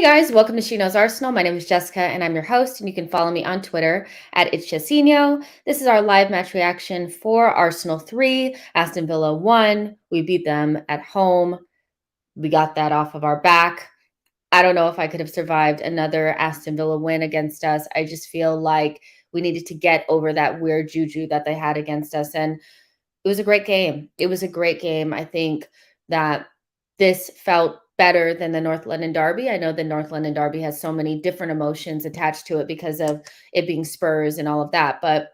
Hey guys, welcome to SheKnowsArsenal. My name is Jessica and I'm your host, and you can follow me on Twitter at @itchjessino. This is our live match reaction for Arsenal 3, Aston Villa 1. We beat them at home. We got that off of our back. I don't know if I could have survived another Aston Villa win against us. I just feel like we needed to get over that weird juju that they had against us. And it was a great game. It was a great game. I think that this felt better than the North London Derby. I know the North London Derby has so many different emotions attached to it because of it being Spurs and all of that. But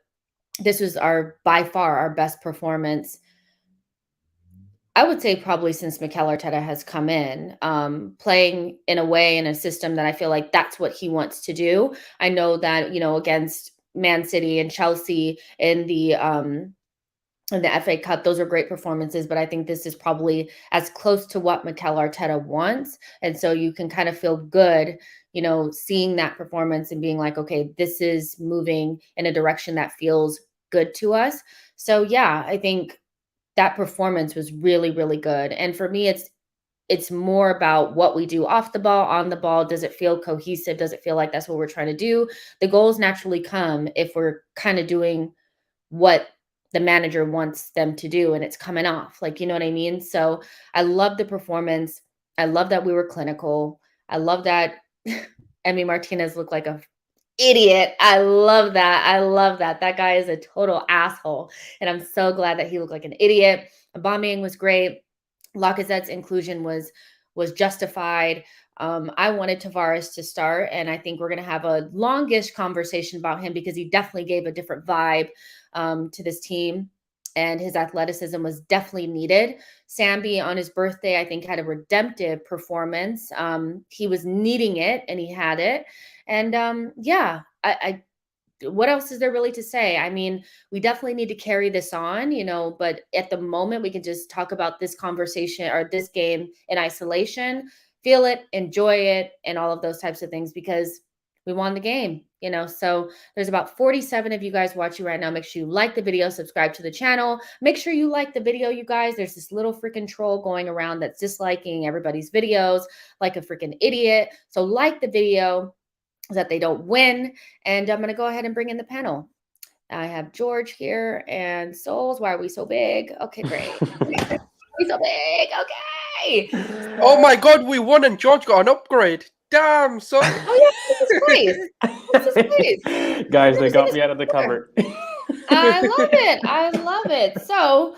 this was by far our best performance. I would say probably since Mikel Arteta has come in, playing in a way in a system that I feel like that's what he wants to do. I know that, against Man City and Chelsea in the FA Cup, those are great performances, but I think this is probably as close to what Mikel Arteta wants. And so you can kind of feel good, seeing that performance and being like, okay, this is moving in a direction that feels good to us. So yeah, I think that performance was really, really good. And for me, it's more about what we do off the ball, on the ball. Does it feel cohesive? Does it feel like that's what we're trying to do? The goals naturally come if we're kind of doing what the manager wants them to do and it's coming off. Like, you know what I mean? So I love the performance. I love that we were clinical. I love that Emmy Martinez looked like a idiot. I love that. I love that. That guy is a total asshole. And I'm so glad that he looked like an idiot. Aubameyang was great. Lacazette's inclusion was justified. I wanted Tavares to start, and I think we're going to have a longish conversation about him because he definitely gave a different vibe to this team, and his athleticism was definitely needed. Sambi on his birthday, I think, had a redemptive performance. He was needing it, and he had it. And yeah, I what else is there really to say? I mean, we definitely need to carry this on, but at the moment we can just talk about this conversation or this game in isolation, feel it, enjoy it, and all of those types of things because we won the game. So there's about 47 of you guys watching right now. Make sure you like the video, subscribe to the channel. Make sure you like the video, you guys. There's this little freaking troll going around that's disliking everybody's videos like a freaking idiot. So like the video that they don't win. And I'm going to go ahead and bring in the panel. I have George here and Souls. Why are we so big? Okay, great. We're so big. Okay. Oh my god, we won and George got an upgrade. Damn, son. Oh yeah, this is place. This is place. Guys, they got me out of the cupboard. I love it. I love it. So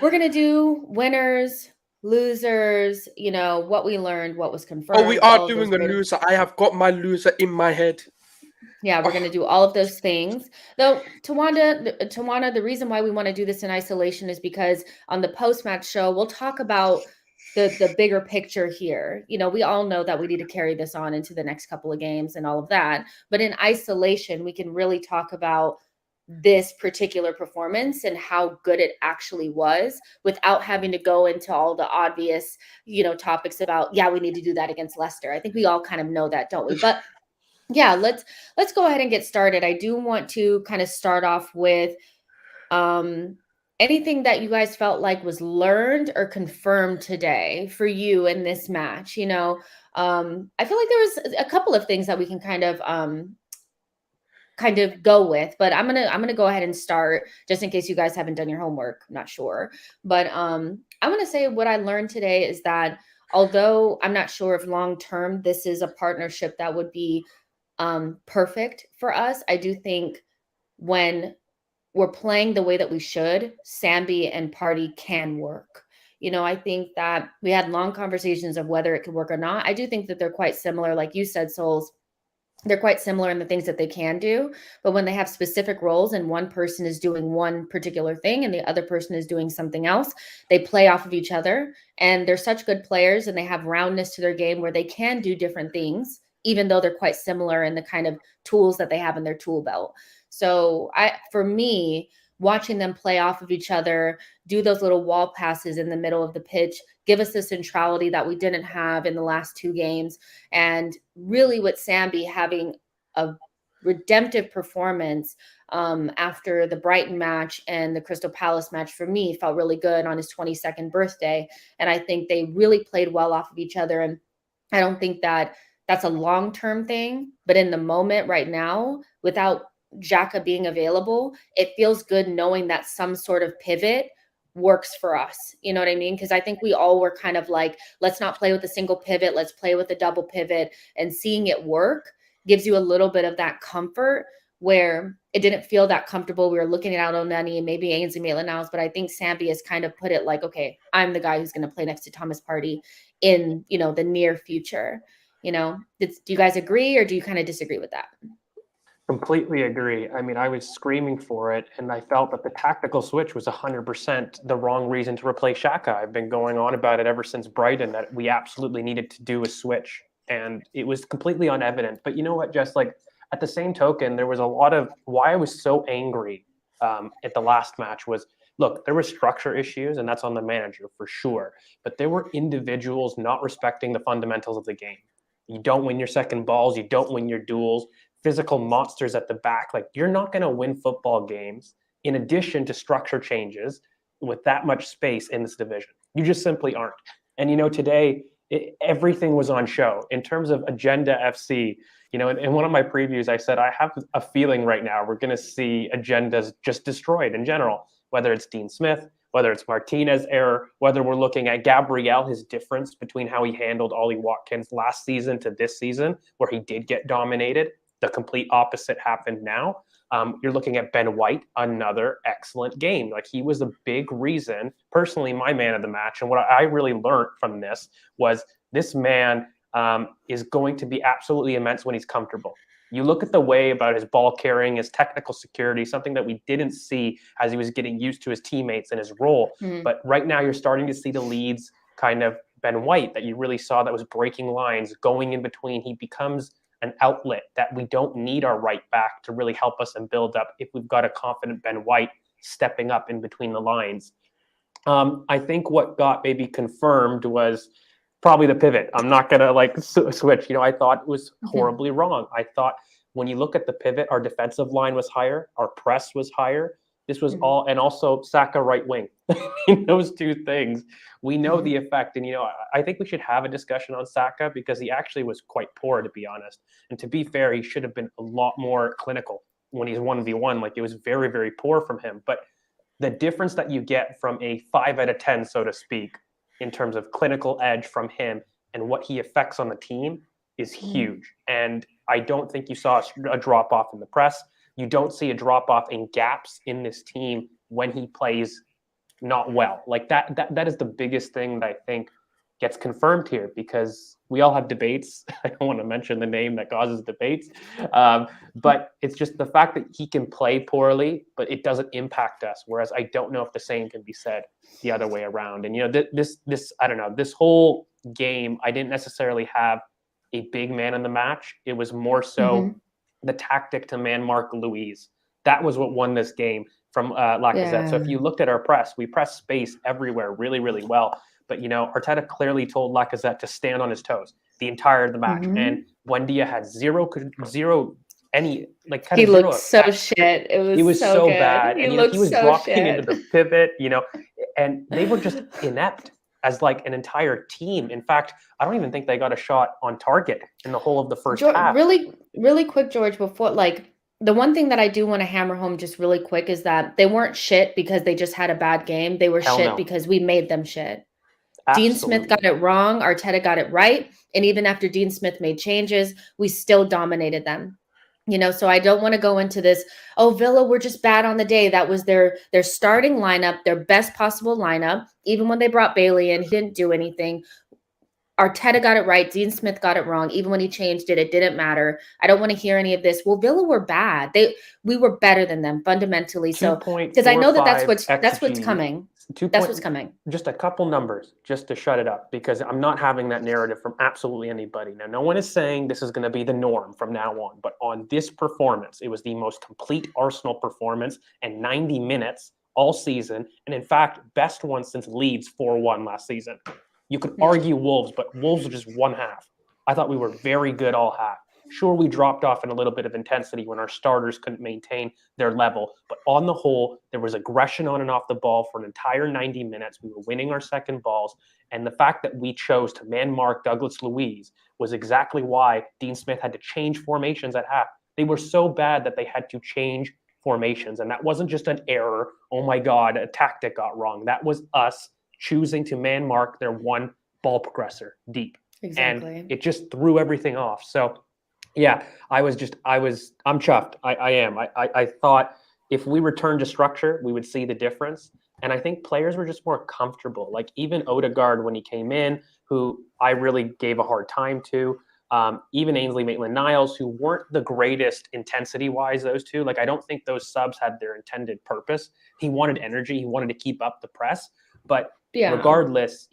we're going to do winners, losers, what we learned, what was confirmed. Oh, we are doing a loser. I have got my loser in my head. Yeah, we're going to do all of those things. Though, Tawana, the reason why we want to do this in isolation is because on the post-match show, we'll talk about the bigger picture here. We all know that we need to carry this on into the next couple of games and all of that. But in isolation, we can really talk about this particular performance and how good it actually was without having to go into all the obvious, topics about, yeah, we need to do that against Leicester. I think we all kind of know that, don't we? But yeah, let's go ahead and get started. I do want to kind of start off with anything that you guys felt like was learned or confirmed today for you in this match. I feel like there was a couple of things that we can kind of go with, but I'm gonna go ahead and start just in case you guys haven't done your homework. I'm not sure, but I'm gonna say what I learned today is that although I'm not sure if long term this is a partnership that would be perfect for us, I do think when we're playing the way that we should, Sambi and Party can work. I think that we had long conversations of whether it could work or not. I do think that they're quite similar, like you said, Souls. They're quite similar in the things that they can do, but when they have specific roles and one person is doing one particular thing and the other person is doing something else, they play off of each other, and they're such good players and they have roundness to their game where they can do different things, even though they're quite similar in the kind of tools that they have in their tool belt. So for me, watching them play off of each other, do those little wall passes in the middle of the pitch, give us the centrality that we didn't have in the last two games. And really with Sambi having a redemptive performance after the Brighton match and the Crystal Palace match, for me, felt really good on his 22nd birthday. And I think they really played well off of each other. And I don't think that that's a long-term thing. But in the moment right now, without Xhaka being available, it feels good knowing that some sort of pivot works for us. You know what I mean? Because I think we all were kind of like, let's not play with a single pivot, let's play with a double pivot. And seeing it work gives you a little bit of that comfort where it didn't feel that comfortable. We were looking at Onani and maybe Ainsley Maitland-Niles, but I think Sambi has kind of put it like, okay, I'm the guy who's going to play next to Thomas Partey in, the near future. Do you guys agree, or do you kind of disagree with that? Completely agree. I mean, I was screaming for it, and I felt that the tactical switch was 100% the wrong reason to replace Xhaka. I've been going on about it ever since Brighton that we absolutely needed to do a switch, and it was completely unevident. But you know what, Jess? Like, at the same token, there was a lot of why I was so angry at the last match was, look, there were structure issues, and that's on the manager for sure. But there were individuals not respecting the fundamentals of the game. You don't win your second balls. You don't win your duels. Physical monsters at the back. Like, you're not going to win football games in addition to structure changes with that much space in this division. You just simply aren't. And, today, everything was on show. In terms of Agenda FC, in one of my previews, I said, I have a feeling right now we're going to see agendas just destroyed in general, whether it's Dean Smith, whether it's Martinez error, whether we're looking at Gabriel, his difference between how he handled Ollie Watkins last season to this season, where he did get dominated. The complete opposite happened now. You're looking at Ben White, another excellent game. Like, he was a big reason, personally, my man of the match. And what I really learned from this was this man is going to be absolutely immense when he's comfortable. You look at the way about his ball carrying, his technical security, something that we didn't see as he was getting used to his teammates and his role. Mm-hmm. But right now you're starting to see the leads kind of Ben White that you really saw that was breaking lines, going in between. He becomes an outlet that we don't need our right back to really help us and build up if we've got a confident Ben White stepping up in between the lines. I think what got maybe confirmed was probably the pivot. I'm not going to switch. I thought it was horribly wrong. I thought when you look at the pivot, our defensive line was higher. Our press was higher. This was all, and also Saka right wing. Those two things, we know the effect. And, I think we should have a discussion on Saka because he actually was quite poor, to be honest. And to be fair, he should have been a lot more clinical when he's 1v1. Like, it was very, very poor from him. But the difference that you get from a 5 out of 10, so to speak, in terms of clinical edge from him and what he affects on the team is huge. And I don't think you saw a drop off in the press. You don't see a drop off in gaps in this team when he plays not well. Like, that is the biggest thing that I think gets confirmed here, because we all have debates. I don't want to mention the name that causes debates. But it's just the fact that he can play poorly, but it doesn't impact us. Whereas I don't know if the same can be said the other way around. And, this I don't know, this whole game, I didn't necessarily have a big man in the match. It was more so the tactic to man mark Luiz. That was what won this game from Lacazette. Yeah. So if you looked at our press, we pressed space everywhere really, really well. But, Arteta clearly told Lacazette to stand on his toes the entire the match. And Buendia had zero any like kind he of zero looked so effect. shit. It was so good. bad. He And looked he was so dropping shit. into the pivot, and they were just inept as like an entire team. In fact, I don't even think they got a shot on target in the whole of the first half. Really, really quick, George, before, like, the one thing that I do want to hammer home just really quick is that they weren't shit because they just had a bad game. They were shit because we made them shit. Absolutely. Dean Smith got it wrong. Arteta got it right. And even after Dean Smith made changes, we still dominated them. So I don't want to go into this, Villa were just bad on the day. That was their starting lineup, their best possible lineup. Even when they brought Bailey in, he didn't do anything. Arteta got it right. Dean Smith got it wrong. Even when he changed it, it didn't matter. I don't want to hear any of this. Well, Villa were bad. We were better than them fundamentally. So because I know that's what's coming. That's what's coming. Just a couple numbers just to shut it up, because I'm not having that narrative from absolutely anybody. Now, no one is saying this is going to be the norm from now on, but on this performance, it was the most complete Arsenal performance and 90 minutes all season. And in fact, best one since Leeds 4-1 last season. You could argue Wolves, but Wolves were just one half. I thought we were very good all half. Sure, we dropped off in a little bit of intensity when our starters couldn't maintain their level, but on the whole, there was aggression on and off the ball for an entire 90 minutes. We were winning our second balls, and the fact that we chose to man mark Douglas Luiz was exactly why Dean Smith had to change formations at half. They were so bad that they had to change formations, and that wasn't just an error. Oh my God, a tactic got wrong. That was us choosing to man mark their one ball progressor deep. Exactly. And it just threw everything off. So yeah, I'm chuffed. I am. I thought if we returned to structure, we would see the difference. And I think players were just more comfortable. Like even Odegaard, when he came in, who I really gave a hard time to, even Ainsley Maitland-Niles, who weren't the greatest intensity-wise, those two. Like I don't think those subs had their intended purpose. He wanted energy. He wanted to keep up the press. But regardless,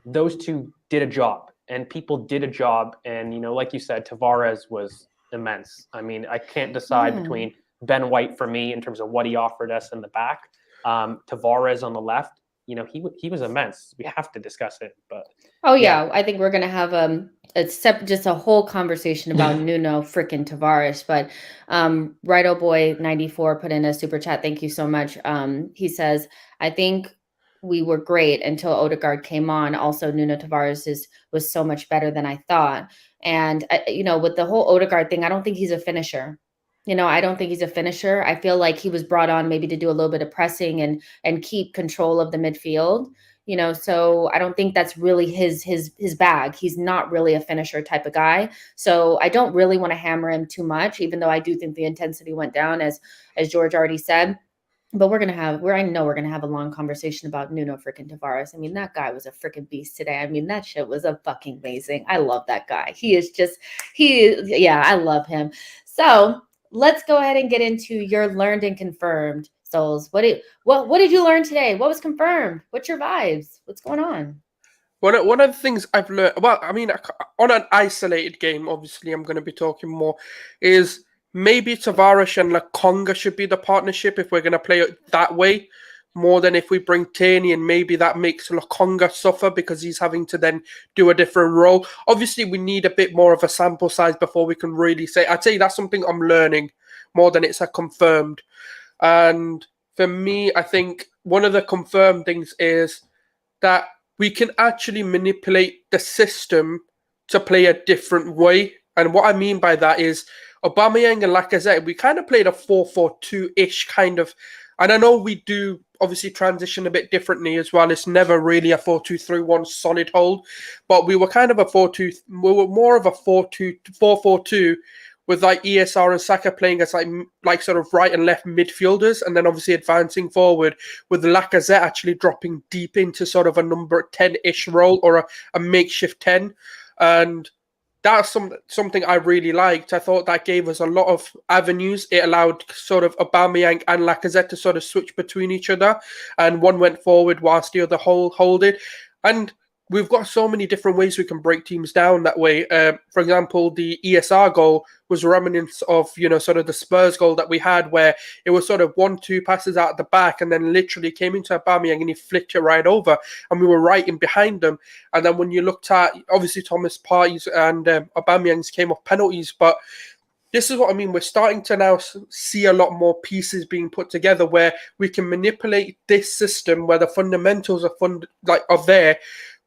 those two did a job. And people did a job. And, like you said, Tavares was immense. I mean, I can't decide between Ben White for me in terms of what he offered us in the back. Tavares on the left, he was immense. We have to discuss it. But I think we're going to have just a whole conversation about Nuno freaking Tavares. But Righto Boy 94 put in a super chat. Thank you so much. He says, I think we were great until Odegaard came on. Also, Nuno Tavares was so much better than I thought. And, with the whole Odegaard thing, I don't think he's a finisher. I don't think he's a finisher. I feel like he was brought on maybe to do a little bit of pressing and keep control of the midfield. So I don't think that's really his bag. He's not really a finisher type of guy. So I don't really want to hammer him too much, even though I do think the intensity went down, as George already said. But I know we're gonna have a long conversation about Nuno freaking Tavares. I mean, that guy was a freaking beast today. I mean, that shit was a fucking amazing. I love that guy. I love him. So let's go ahead and get into your learned and confirmed. Souls, what did you learn today? What was confirmed? What's your vibes? What's going on? One of the things I've learned, well, I mean, on an isolated game, obviously, I'm going to be talking more, is maybe Tavares and Lokonga should be the partnership if we're going to play it that way, more than if we bring Tierney, and maybe that makes Lokonga suffer because he's having to then do a different role. Obviously, we need a bit more of a sample size before we can really say. I'd say that's something I'm learning more than it's a confirmed. And for me, I think one of the confirmed things is that we can actually manipulate the system to play a different way. And what I mean by that is Aubameyang and Lacazette, we kind of played a 4-4-2-ish kind of. And I know we do obviously transition a bit differently as well. It's never really a 4-2-3-1 solid hold. But we were kind of a 4-2. We were more of a 4-4-2 with like ESR and Saka playing as like sort of right and left midfielders, and then obviously advancing forward with Lacazette actually dropping deep into sort of a number 10-ish role or a makeshift 10. And that's something I really liked. I thought that gave us a lot of avenues. It allowed sort of Aubameyang and Lacazette to sort of switch between each other, and one went forward whilst the other hold it. And we've got so many different ways we can break teams down that way. For example, the ESR goal was remnants of, sort of the Spurs goal that we had, where it was sort of 1-2 passes out the back and then literally came into Aubameyang and he flicked it right over, and we were right in behind them. And then when you looked at, obviously, Thomas Partey's and Aubameyang's came off penalties, but this is what I mean. We're starting to now see a lot more pieces being put together where we can manipulate this system where the fundamentals are there,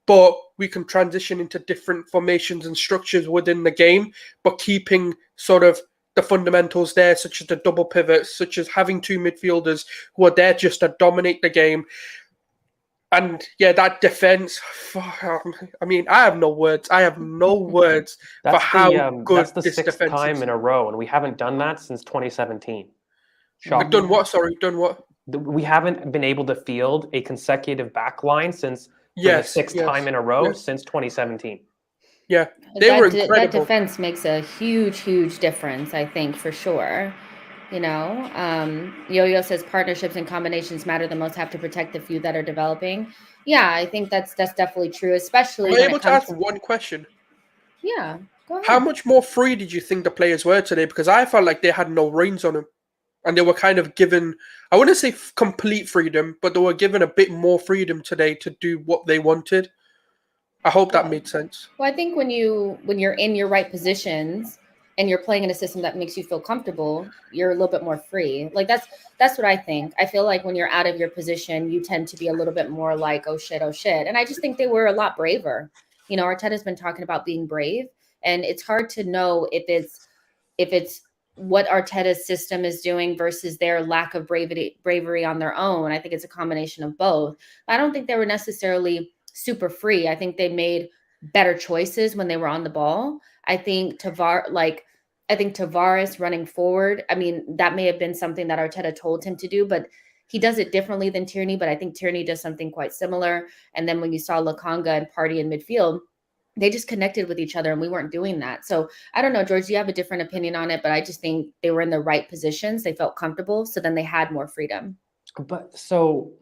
but we can transition into different formations and structures within the game, but keeping sort of the fundamentals there, such as the double pivots, such as having two midfielders who are there just to dominate the game. And yeah, that defense. I mean, I have no words. I have no words for how good that's the this sixth defense time is. in a row, and we haven't done that since 2017. Shocking. Done what? Sorry, done what? We haven't been able to field a consecutive back line since the sixth time in a row since 2017. Yeah, they were incredible. That defense makes a huge, huge difference, I think, for sure. Yo-Yo says partnerships and combinations matter the most, have to protect the few that are developing. Yeah, I think that's definitely true, especially when I'm able to ask one question. Yeah, go ahead. How much more free did you think the players were today? Because I felt like they had no reins on them. And they were kind of given, I wouldn't say complete freedom, but they were given a bit more freedom today to do what they wanted. I hope that made sense. Well, I think when you're in your right positions and you're playing in a system that makes you feel comfortable, you're a little bit more free. Like that's what I think. I feel like when you're out of your position, you tend to be a little bit more like, oh shit. And I just think they were a lot braver. You know, Arteta's been talking about being brave, and it's hard to know if it's what Arteta's system is doing versus their lack of bravery on their own. I think it's a combination of both. I don't think they were necessarily super free. I think they made better choices when they were on the ball. I think Tavares running forward, I mean, that may have been something that Arteta told him to do, but he does it differently than Tierney. But I think Tierney does something quite similar. And then when you saw Lokonga and Partey in midfield, they just connected with each other, and we weren't doing that. So I don't know, George, do you have a different opinion on it? But I just think they were in the right positions. They felt comfortable. So then they had more freedom. But so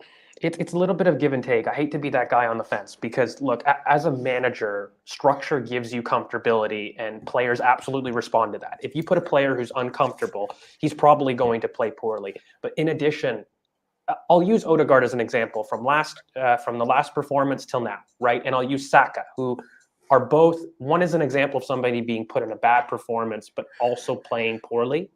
it's a little bit of give and take. I hate to be that guy on the fence because, look, as a manager, structure gives you comfortability, and players absolutely respond to that. If you put a player who's uncomfortable, he's probably going to play poorly. But in addition, I'll use Odegaard as an example from the last performance till now, right? And I'll use Saka, who are both. One is an example of somebody being put in a bad performance, but also playing poorly,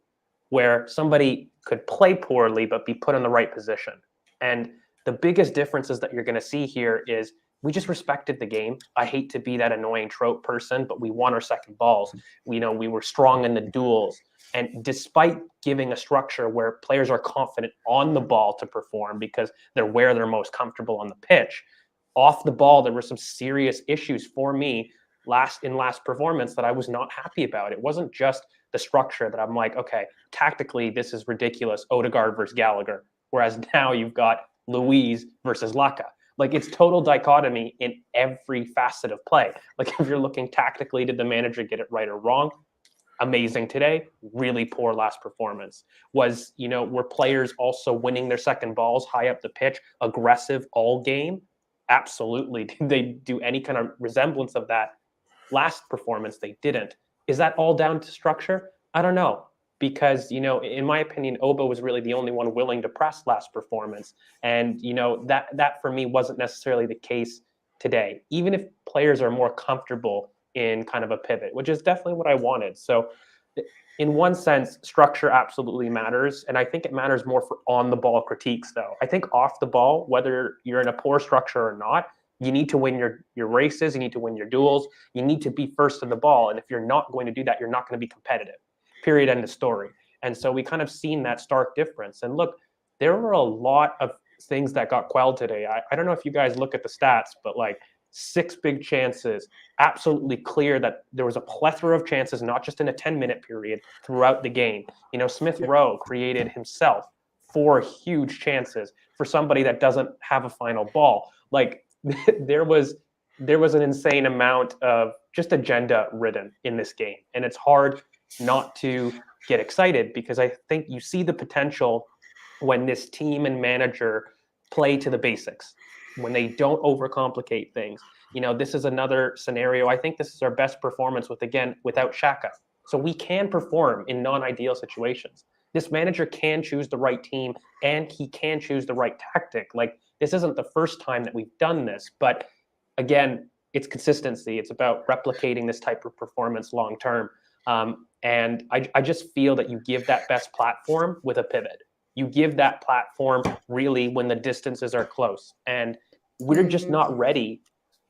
where somebody could play poorly but be put in the right position. And the biggest differences that you're going to see here is we just respected the game. I hate to be that annoying trope person, but we won our second balls. We were strong in the duels. And despite giving a structure where players are confident on the ball to perform because they're where they're most comfortable on the pitch, off the ball, there were some serious issues for me last performance that I was not happy about. It wasn't just the structure that I'm like, okay, tactically, this is ridiculous. Odegaard versus Gallagher. Whereas now you've got Luiz versus Laka. Like, it's total dichotomy in every facet of play. Like, if you're looking tactically, did the manager get it right or wrong? Amazing today, really poor last performance. Were players also winning their second balls high up the pitch, aggressive all game? Absolutely. Did they do any kind of resemblance of that last performance? They didn't. Is that all down to structure? I don't know. Because, in my opinion, Oba was really the only one willing to press last performance. And, that for me wasn't necessarily the case today, even if players are more comfortable in kind of a pivot, which is definitely what I wanted. So in one sense, structure absolutely matters. And I think it matters more for on the ball critiques, though. I think off the ball, whether you're in a poor structure or not, you need to win your races. You need to win your duels. You need to be first to the ball. And if you're not going to do that, you're not going to be competitive. Period. End of story. And so we kind of seen that stark difference. And look, there were a lot of things that got quelled today. I don't know if you guys look at the stats, but like 6 big chances, absolutely clear that there was a plethora of chances, not just in a 10-minute period throughout the game. Smith Rowe created himself 4 huge chances for somebody that doesn't have a final ball. Like there was an insane amount of just agenda ridden in this game. And it's hard not to get excited because I think you see the potential when this team and manager play to the basics, when they don't overcomplicate things. This is another scenario. I think this is our best performance without Xhaka. So we can perform in non-ideal situations. This manager can choose the right team and he can choose the right tactic. Like, this isn't the first time that we've done this, but again, it's consistency. It's about replicating this type of performance long term. And I just feel that you give that best platform with a pivot. You give that platform really when the distances are close. And we're just not ready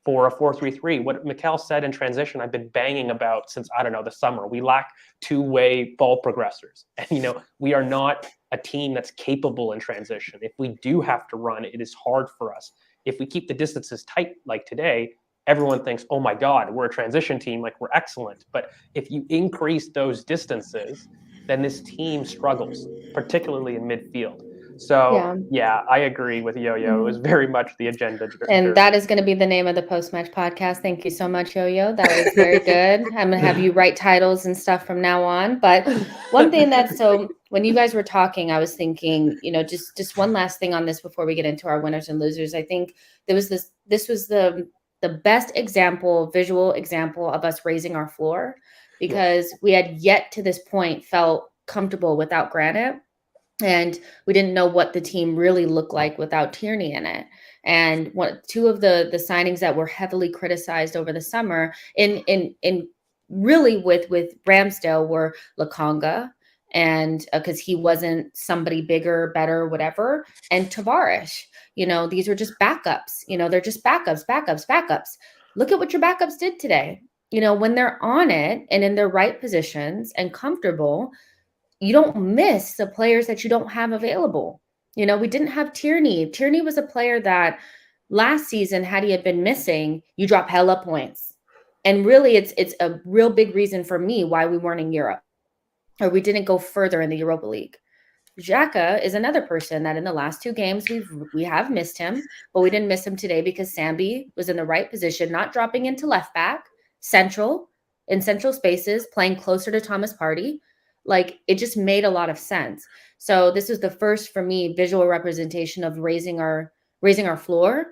for a 4-3-3. What Mikel said in transition, I've been banging about since, I don't know, the summer. We lack two-way ball progressors. And, we are not a team that's capable in transition. If we do have to run, it is hard for us. If we keep the distances tight like today, everyone thinks, oh my God, we're a transition team, like we're excellent. But if you increase those distances, then this team struggles, particularly in midfield. So, yeah, I agree with Yo-Yo. It was very much the agenda. And that is going to be the name of the post-match podcast. Thank you so much, Yo-Yo. That was very good. I'm going to have you write titles and stuff from now on. But one thing when you guys were talking, I was thinking, just one last thing on this before we get into our winners and losers. I think this was the best visual example of us raising our floor, because we had yet to this point felt comfortable without Granite. And we didn't know what the team really looked like without Tierney in it. And two of the signings that were heavily criticized over the summer in really with Ramsdale were Lakanga, and because he wasn't somebody bigger, better, whatever, and Tavares. These are just backups. They're just backups. Look at what your backups did today. When they're on it and in their right positions and comfortable, you don't miss the players that you don't have available. We didn't have Tierney. Tierney was a player that last season, had he had been missing, you drop hella points. And really, it's a real big reason for me why we weren't in Europe, or we didn't go further in the Europa League. Xhaka is another person that in the last 2 games we have missed him, but we didn't miss him today because Sambi was in the right position, not dropping into left back, in central spaces, playing closer to Thomas Partey. Like, it just made a lot of sense. So this was the first for me visual representation of raising our floor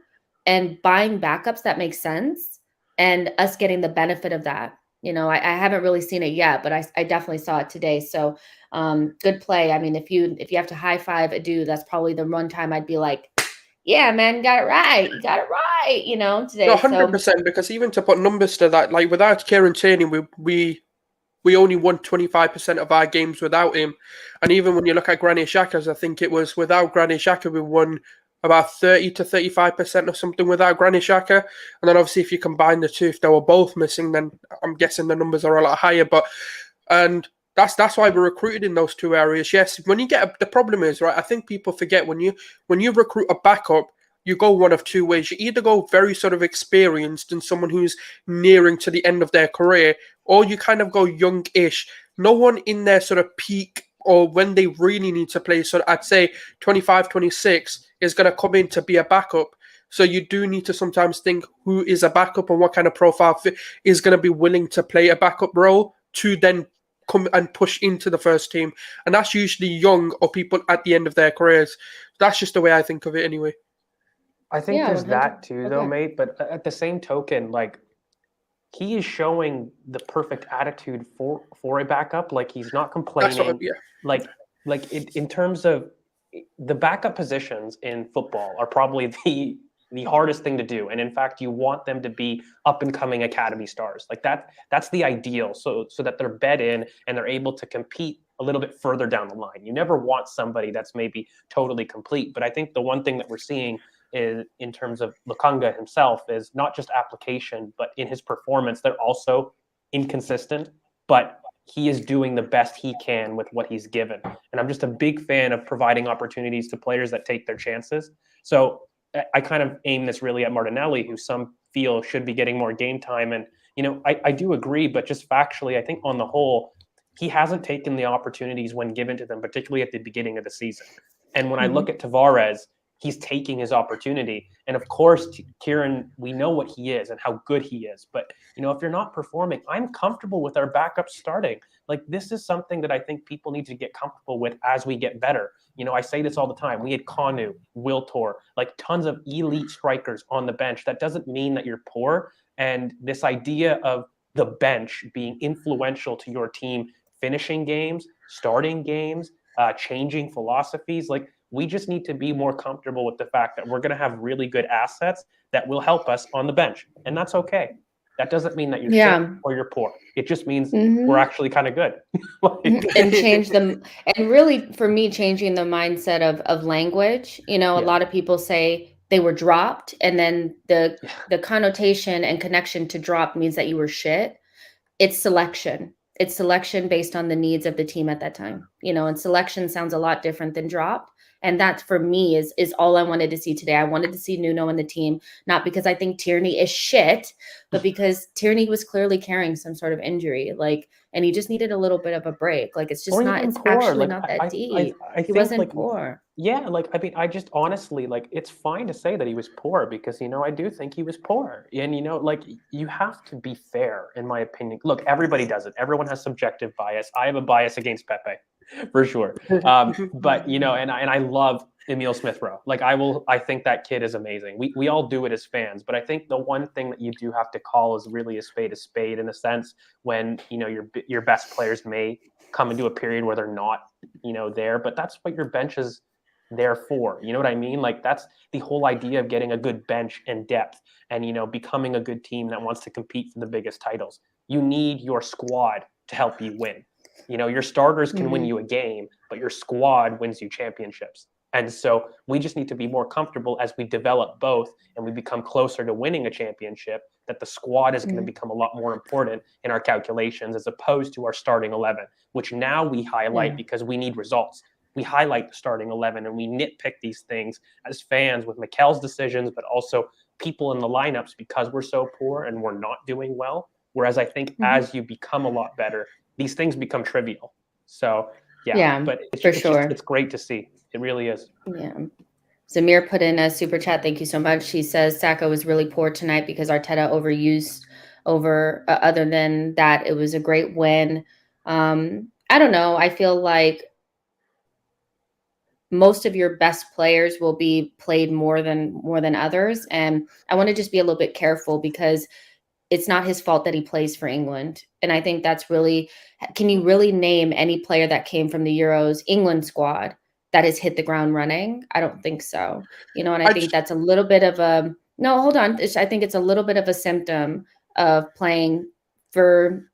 and buying backups that make sense, and us getting the benefit of that. I haven't really seen it yet, but I definitely saw it today. So good play. I mean, if you have to high five a dude, that's probably the one time I'd be like, yeah, man, you got it right. You got it right, today. No, 100%, because even to put numbers to that, like without Kieran Tierney, we only won 25% of our games without him. And even when you look at Granit Xhaka's, I think it was without Granit Xhaka, we won about 30 to 35% or something without Granit Xhaka. And then obviously if you combine the two, if they were both missing, then I'm guessing the numbers are a lot higher. And that's why we're recruited in those 2 areas. Yes, when you get the problem is, right, I think people forget when you recruit a backup, you go one of 2 ways. You either go very sort of experienced and someone who's nearing to the end of their career, or you kind of go young-ish. No one in their sort of peak or when they really need to play, so I'd say 25, 26 is going to come in to be a backup. So you do need to sometimes think who is a backup and what kind of profile is going to be willing to play a backup role to then come and push into the first team. And that's usually young or people at the end of their careers. That's just the way I think of it anyway. I think there's that too, though, Okay. mate. But at the same token, like, he is showing the perfect attitude for a backup. Like, he's not complaining. Like in terms of the backup positions in football are probably the hardest thing to do. And in fact, you want them to be up and coming academy stars. Like that's the ideal. So that they're bed in and they're able to compete a little bit further down the line. You never want somebody that's maybe totally complete. But I think the one thing that we're seeing is, in terms of Lakanga himself, is not just application, but in his performance, they're also inconsistent, but he is doing the best he can with what he's given. And I'm just a big fan of providing opportunities to players that take their chances. So I kind of aim this really at Martinelli, who some feel should be getting more game time. And, I do agree, but just factually, I think on the whole, he hasn't taken the opportunities when given to them, particularly at the beginning of the season. And when I look at Tavares, he's taking his opportunity. And of course, Kieran, we know what he is and how good he is. But, if you're not performing, I'm comfortable with our backups starting. Like, this is something that I think people need to get comfortable with as we get better. I say this all the time. We had Kanu, Wiltor, like tons of elite strikers on the bench. That doesn't mean that you're poor. And this idea of the bench being influential to your team, finishing games, starting games, changing philosophies, like, we just need to be more comfortable with the fact that we're going to have really good assets that will help us on the bench. And that's okay. That doesn't mean that you're shit or you're poor. It just means we're actually kind of good. And change them. And really, for me, changing the mindset of language. A lot of people say they were dropped, and then the connotation and connection to drop means that you were shit. It's selection. It's selection based on the needs of the team at that time. And selection sounds a lot different than drop. And that, for me, is all I wanted to see today. I wanted to see Nuno in the team, not because I think Tierney is shit, but because Tierney was clearly carrying some sort of injury, and he just needed a little bit of a break. Like, it's just not, it's poor. actually Like, not that deep. He wasn't poor. Yeah, I just honestly, it's fine to say that he was poor because, I do think he was poor. And, you have to be fair, in my opinion. Look, everybody does it. Everyone has subjective bias. I have a bias against Pepe, for sure. But, and I love Emile Smith-Rowe. Like, I think that kid is amazing. We all do it as fans. But I think the one thing that you do have to call is really a spade in a sense, when, your best players may come into a period where they're not, there. But that's what your bench is there for. You know what I mean? Like, that's the whole idea of getting a good bench and depth and, becoming a good team that wants to compete for the biggest titles. You need your squad to help you win. Your starters can win you a game, but your squad wins you championships. And so we just need to be more comfortable as we develop both and we become closer to winning a championship, that the squad is going to become a lot more important in our calculations as opposed to our starting 11, which now we highlight because we need results. We highlight the starting 11 and we nitpick these things as fans with Mikel's decisions, but also people in the lineups because we're so poor and we're not doing well. Whereas I think as you become a lot better, these things become trivial. So but it's great to see. It really is. Yeah. Zamir put in a super chat. Thank you so much. She says Saka was really poor tonight because Arteta overused. Other than that, it was a great win. I don't know. I feel like most of your best players will be played more than others, and I want to just be a little bit careful because it's not his fault that he plays for England. And I think that's really, can you really name any player that came from the Euros England squad that has hit the ground running? I don't think so. And I think that's a little bit of a, no, hold on. I think it's a little bit of a symptom of playing in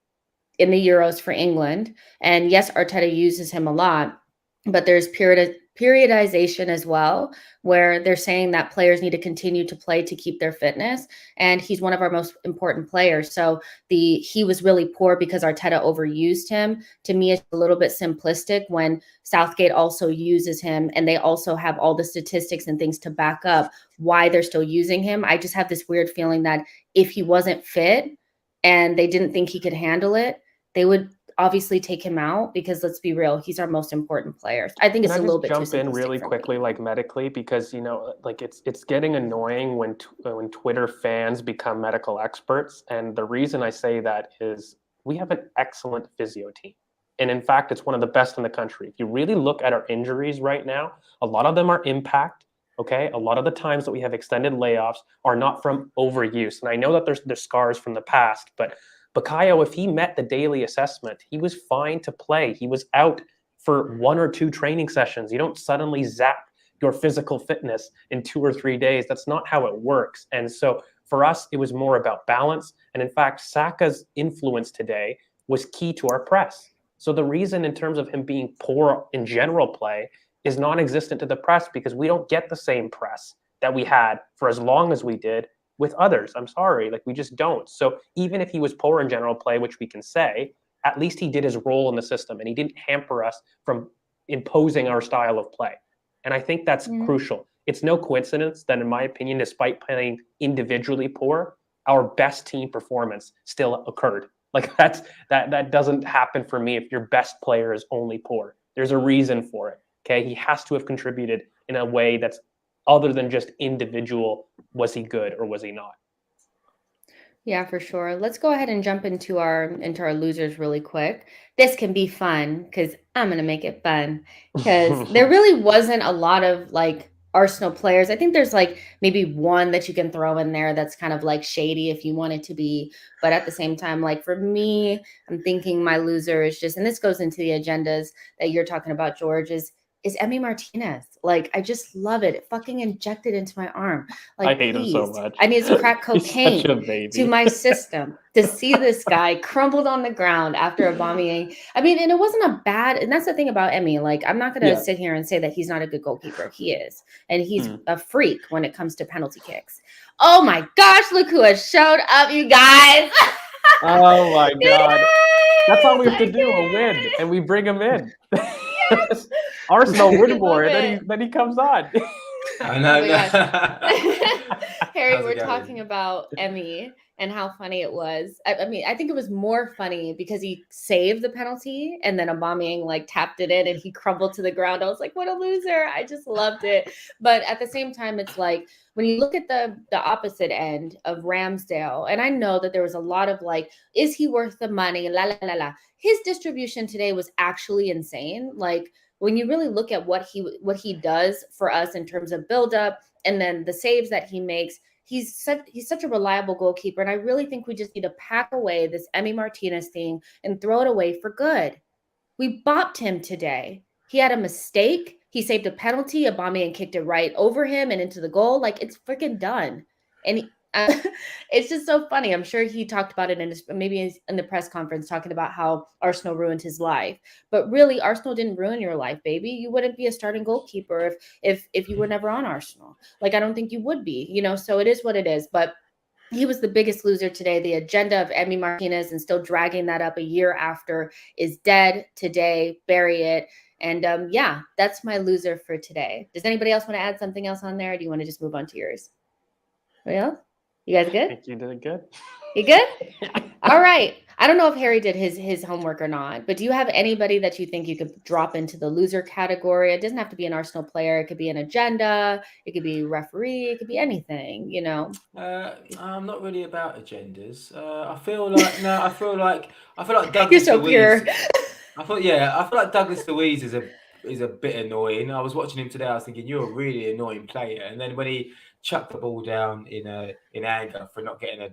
the Euros for England. And yes, Arteta uses him a lot, but there's periodization as well, where they're saying that players need to continue to play to keep their fitness. And he's one of our most important players. So he was really poor because Arteta overused him. To me, it's a little bit simplistic when Southgate also uses him and they also have all the statistics and things to back up why they're still using him. I just have this weird feeling that if he wasn't fit and they didn't think he could handle it, they would obviously take him out because let's be real, he's our most important player. I think it's a little bit too simplistic. Jump in really quickly, like medically, because it's getting annoying when Twitter fans become medical experts, and the reason I say that is we have an excellent physio team, and in fact, it's one of the best in the country. If you really look at our injuries right now, a lot of them are impact. Okay, a lot of the times that we have extended layoffs are not from overuse, and I know that there's scars from the past, but Bukayo, if he met the daily assessment, he was fine to play. He was out for 1 or 2 training sessions. You don't suddenly zap your physical fitness in 2 or 3 days. That's not how it works. And so for us, it was more about balance. And in fact, Saka's influence today was key to our press. So the reason in terms of him being poor in general play is non-existent to the press because we don't get the same press that we had for as long as we did with others. I'm sorry, we just don't. So even if he was poor in general play, which we can say, at least he did his role in the system and he didn't hamper us from imposing our style of play. And I think that's crucial. It's no coincidence that, in my opinion, despite playing individually poor, our best team performance still occurred. That doesn't happen for me if your best player is only poor. There's a reason for it. Okay, he has to have contributed in a way that's other than just individual, was he good or was he not? Yeah, for sure. Let's go ahead and jump into our losers really quick. This can be fun because I'm gonna make it fun because there really wasn't a lot of Arsenal players. I think there's maybe one that you can throw in there that's kind of shady if you want it to be. But at the same time, for me, I'm thinking my loser is just, and this goes into the agendas that you're talking about, George, is Emi Martinez. I just love it. It fucking injected into my arm. I hate him so much. I need to crack cocaine to my system to see this guy crumbled on the ground after a bombing. I mean, and it wasn't a bad, and that's the thing about Emi. I'm not going to sit here and say that he's not a good goalkeeper. He is. And he's a freak when it comes to penalty kicks. Oh my gosh, look who has showed up, you guys. Oh my God. That's all we have to do, a win, and we bring him in. Yes. Arsenal win more, and then he comes on. I know. Harry, we're talking about Emi and how funny it was. I mean, I think it was more funny because he saved the penalty and then Aubameyang tapped it in and he crumbled to the ground. I was like, what a loser. I just loved it. But at the same time, it's when you look at the opposite end of Ramsdale, and I know that there was a lot of is he worth the money? La, la, la, la. His distribution today was actually insane. When you really look at what he does for us in terms of buildup and then the saves that he makes, he's such a reliable goalkeeper. And I really think we just need to pack away this Emi Martinez thing and throw it away for good. We bopped him today. He had a mistake. He saved a penalty. Aubameyang kicked it right over him and into the goal. It's freaking done. And It's just so funny. I'm sure he talked about it maybe in the press conference, talking about how Arsenal ruined his life. But really, Arsenal didn't ruin your life, baby. You wouldn't be a starting goalkeeper if you were never on Arsenal. Like, I don't think you would be, so it is what it is. But he was the biggest loser today. The agenda of Emi Martinez and still dragging that up a year after is dead today. Bury it. And yeah, that's my loser for today. Does anybody else want to add something else on there? Or do you want to just move on to yours? Well, you guys good? I think you did it good. You good? All right. I don't know if Harry did his homework or not, but do you have anybody that you think you could drop into the loser category? It doesn't have to be an Arsenal player. It could be an agenda. It could be referee. It could be anything, I'm not really about agendas. I feel like You're Douglas so Luiz. pure. I feel like Douglas Luiz is a bit annoying. I was watching him today. I was thinking, you're a really annoying player. And then when he chucked the ball down in anger for not getting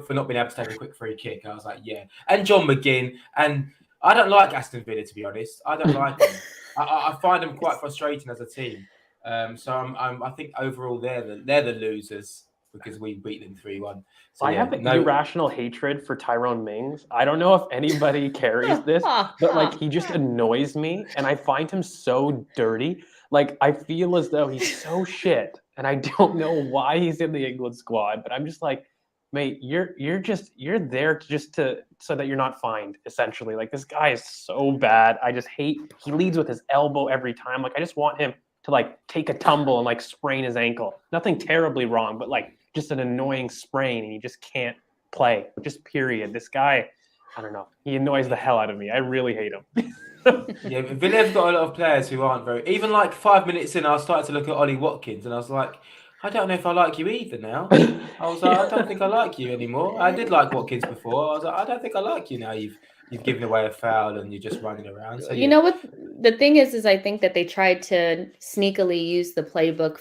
for not being able to take a quick free kick, I was like, yeah. And John McGinn. And I don't like Aston Villa, to be honest. I don't like them. I find them quite frustrating as a team. So I think overall they're the losers because we beat them 3-1. So I have an irrational hatred for Tyrone Mings. I don't know if anybody carries this, but like he just annoys me, and I find him so dirty. Like I feel as though he's so shit, and I don't know why he's in the England squad. But I'm just like, mate, you're there so that you're not fined. Essentially, like this guy is so bad. I just hate. He leads with his elbow every time. Like I just want him to like take a tumble and like sprain his ankle. Nothing terribly wrong, but like just an annoying sprain, and you just can't play. Just period. This guy, I don't know. He annoys the hell out of me. I really hate him. Yeah, Villa's got a lot of players who aren't very. Even like 5 minutes in, I started to look at Ollie Watkins, and I was like, I don't know if I like you either now. I was like, I don't think I like you anymore. I did like Watkins before. I was like, I don't think I like you now. You've given away a foul and you're just running around. So You know what the thing is I think that they tried to sneakily use the playbook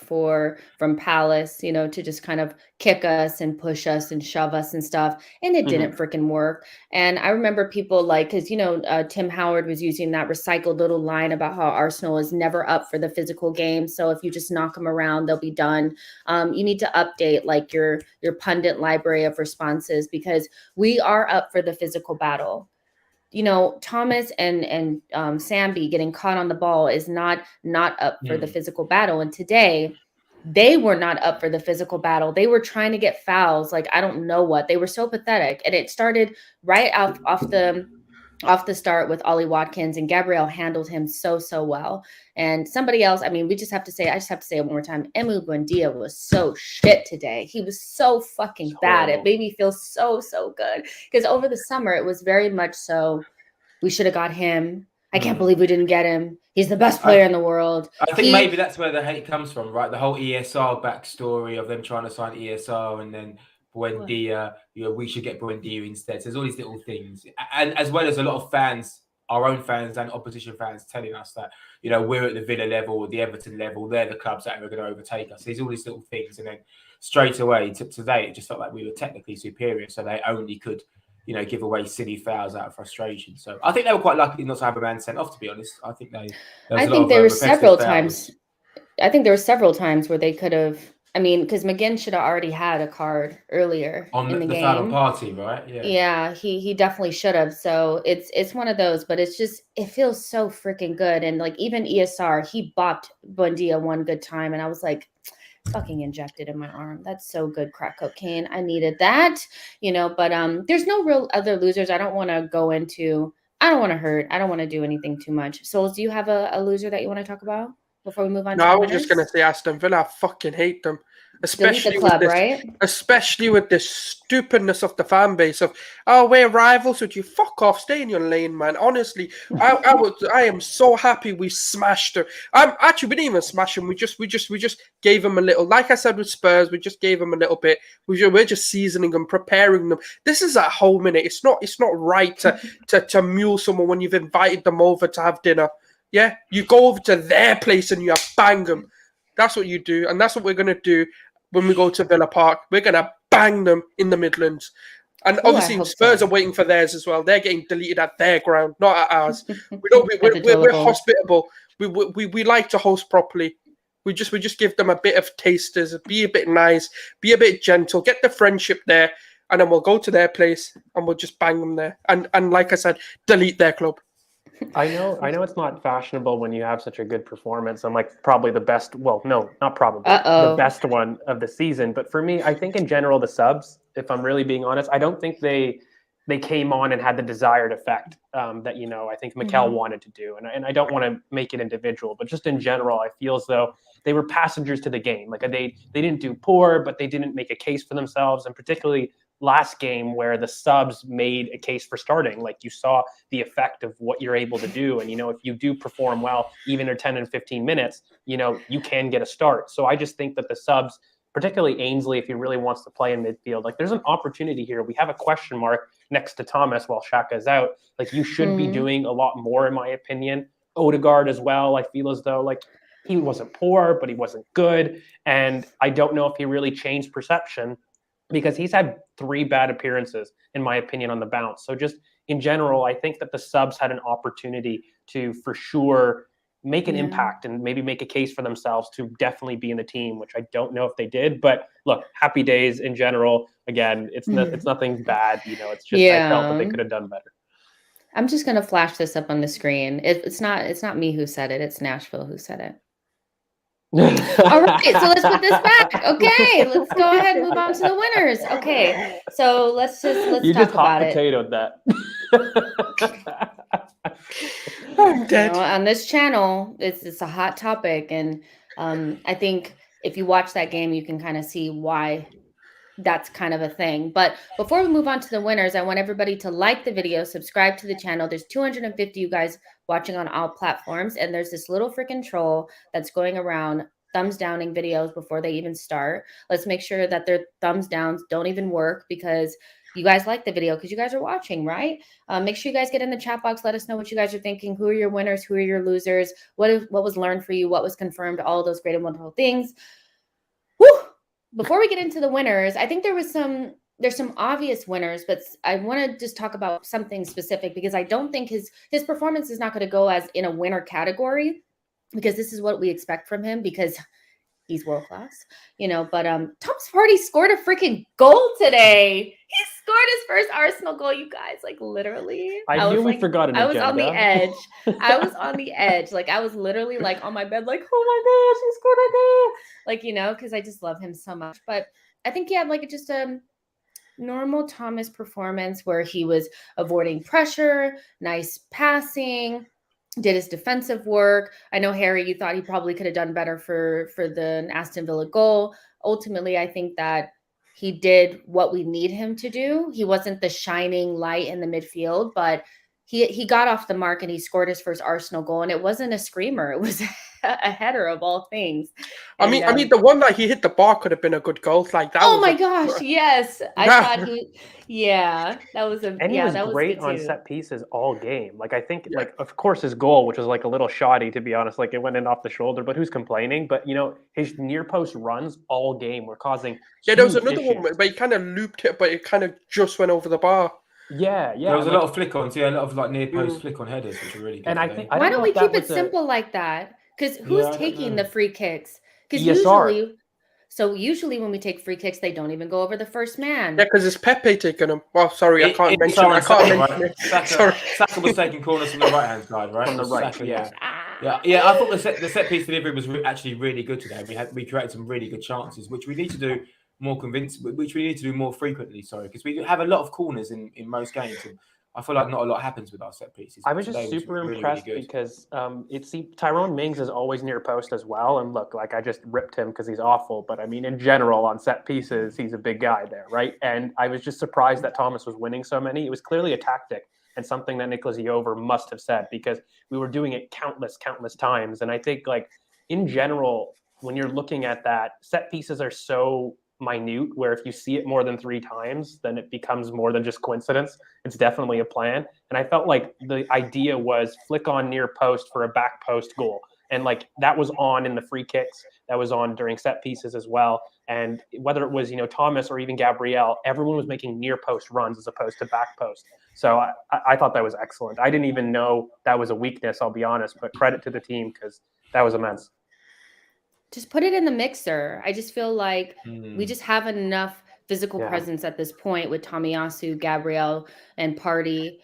from Palace, to just kind of kick us and push us and shove us and stuff. And it didn't freaking work. And I remember people because, Tim Howard was using that recycled little line about how Arsenal is never up for the physical game. So if you just knock them around, they'll be done. You need to update like your pundit library of responses, because we are up for the physical battle. Thomas and Sambi getting caught on the ball is not up for the physical battle. And today they were not up for the physical battle. They were trying to get fouls. Like, I don't know what. They were so pathetic. And it started right off the start with Ollie Watkins, and Gabriel handled him so well. And somebody else, I just have to say it one more time. Emu Buendia was so shit today. He was so fucking bad. It made me feel so good, because over the summer it was very much so, we should have got him. I can't believe we didn't get him. He's the best player in the world. I think maybe that's where the hate comes from, right? The whole ESR backstory of them trying to sign ESR, and then Buendia, we should get Buendia instead. So there's all these little things, and as well as a lot of fans, our own fans and opposition fans, telling us that we're at the Villa level or the Everton level. They're the clubs that are going to overtake us. There's all these little things, and then straight away today, it just felt like we were technically superior, so they only could give away silly fouls out of frustration. So I think they were quite lucky not to have a man sent off, to be honest. I think there were several times. I think there were several times where they could have. Because McGinn should have already had a card earlier in the game. Final party, right? Yeah, he definitely should have. So it's one of those, but it's just, it feels so freaking good. And like even ESR, he bopped Buendia one good time, and I was like, fucking injected in my arm. That's so good, crack cocaine. I needed that, but there's no real other losers. I don't want to go into. I don't want to hurt. I don't want to do anything too much. Souls, do you have a loser that you want to talk about before we move on? No, I was just gonna say Aston Villa. I fucking hate them, especially with this stupidness of the fan base of, we're rivals with you. Fuck off, stay in your lane, man. Honestly, I am so happy we smashed them. We didn't even smash them. We just gave them a little. Like I said with Spurs, we just gave them a little bit. We're just seasoning them, preparing them. This is at home, innit? It's not right to mule someone when you've invited them over to have dinner. Yeah, you go over to their place and you bang them. That's what you do, and that's what we're going to do when we go to Villa Park. We're going to bang them in the Midlands. And obviously Spurs are waiting for theirs as well. They're getting deleted at their ground, not at ours. We're hospitable. We like to host properly. We just give them a bit of tasters, be a bit nice, be a bit gentle, get the friendship there, and then we'll go to their place and we'll just bang them there. And like I said, delete their club. I know it's not fashionable when you have such a good performance. I'm like probably the best. Well, no, not probably the best one of the season. But for me, I think in general the subs, if I'm really being honest, I don't think they came on and had the desired effect that I think Mikel wanted to do. And I don't want to make it individual, but just in general, I feel as though they were passengers to the game. Like they didn't do poor, but they didn't make a case for themselves, and particularly last game where the subs made a case for starting. Like you saw the effect of what you're able to do. And, if you do perform well, even in 10 and 15 minutes, you can get a start. So I just think that the subs, particularly Ainsley, if he really wants to play in midfield, like there's an opportunity here. We have a question mark next to Thomas while Xhaka is out. Like you should be doing a lot more, in my opinion. Odegaard as well. I feel as though like he wasn't poor, but he wasn't good. And I don't know if he really changed perception, because he's had 3 bad appearances, in my opinion, on the bounce. So just in general, I think that the subs had an opportunity to, for sure, make an impact and maybe make a case for themselves to definitely be in the team, which I don't know if they did. But look, happy days in general. Again, it's nothing bad. It's just I felt that they could have done better. I'm just going to flash this up on the screen. It's not me who said it. It's Nashville who said it. All right, so let's put this back. Okay, let's go ahead and move on to the winners. Okay, so let's you talk just about hot potatoed that. I'm dead. On this channel, it's a hot topic, and I think if you watch that game, you can kind of see why that's kind of a thing. But before we move on to the winners, I want everybody to like the video, subscribe to the channel. There's 250 you guys watching on all platforms, and there's this little freaking troll that's going around thumbs downing videos before they even start. Let's make sure that their thumbs downs don't even work, because you guys like the video, because you guys are watching, right? Make sure you guys get in the chat box. Let us know what you guys are thinking. Who are your winners? Who are your losers? What was learned for you? What was confirmed? All of those great and wonderful things. Whew! Before we get into the winners, I think there's some obvious winners, but I want to just talk about something specific, because I don't think his performance is not going to go as in a winner category, because this is what we expect from him, because he's world class, but Thomas Partey scored a freaking goal today. He scored his first Arsenal goal, you guys, like literally. I knew we forgot an agenda. I was on the edge. I was on the edge. Like I was literally like on my bed, like, oh my gosh, he scored a goal. Like, because I just love him so much. But I think he had like just a normal Thomas performance where he was avoiding pressure, nice passing, did his defensive work. I know, Harry, you thought he probably could have done better for the Aston Villa goal. Ultimately, I think that he did what we need him to do. He wasn't the shining light in the midfield, but he got off the mark and he scored his first Arsenal goal. And it wasn't a screamer. It was a header of all things. And, I mean, the one that he hit the bar could have been a good goal. Like that. Oh my gosh, yes! I thought that was a. And he was great on set pieces all game. Like I think, like of course his goal, which was like a little shoddy to be honest, like it went in off the shoulder. But who's complaining? But his near post runs all game were causing. Yeah, there was another one, but he kind of looped it, but it kind of just went over the bar. Yeah. There was a lot of flick-ons, a lot of like near post flick-on headers, which are really good. And I think why don't we keep it simple like that? Because who's taking the free kicks? Because usually when we take free kicks, they don't even go over the first man. Yeah, because it's Pepe taking them. Well, sorry, I can't mention it. Saka was taking corners from the right-hand side, right? From the right, Saka, yeah. I thought the set piece delivery was actually really good today. We created some really good chances, which we need to do more convincing, which we need to do more frequently. Sorry, because we have a lot of corners in most games, and I feel like not a lot happens with our set pieces. I was just super impressed because Tyrone Mings is always near post as well. And look, like I just ripped him because he's awful. But I mean, in general, on set pieces, he's a big guy there, right? And I was just surprised that Thomas was winning so many. It was clearly a tactic and something that Nicholas Jover must have said, because we were doing it countless times. And I think like in general, when you're looking at that, set pieces are so minute, where if you see it more than 3 times, then it becomes more than just coincidence. It's definitely a plan. And I felt like the idea was flick on near post for a back post goal. And like that was on in the free kicks, that was on during set pieces as well. And whether it was, Thomas or even Gabriel, everyone was making near post runs as opposed to back post. So I thought that was excellent. I didn't even know that was a weakness, I'll be honest, but credit to the team because that was immense. just put it in the mixer. I just feel like we just have enough physical Yeah. presence at this point with Tomiyasu, Gabriel, and Party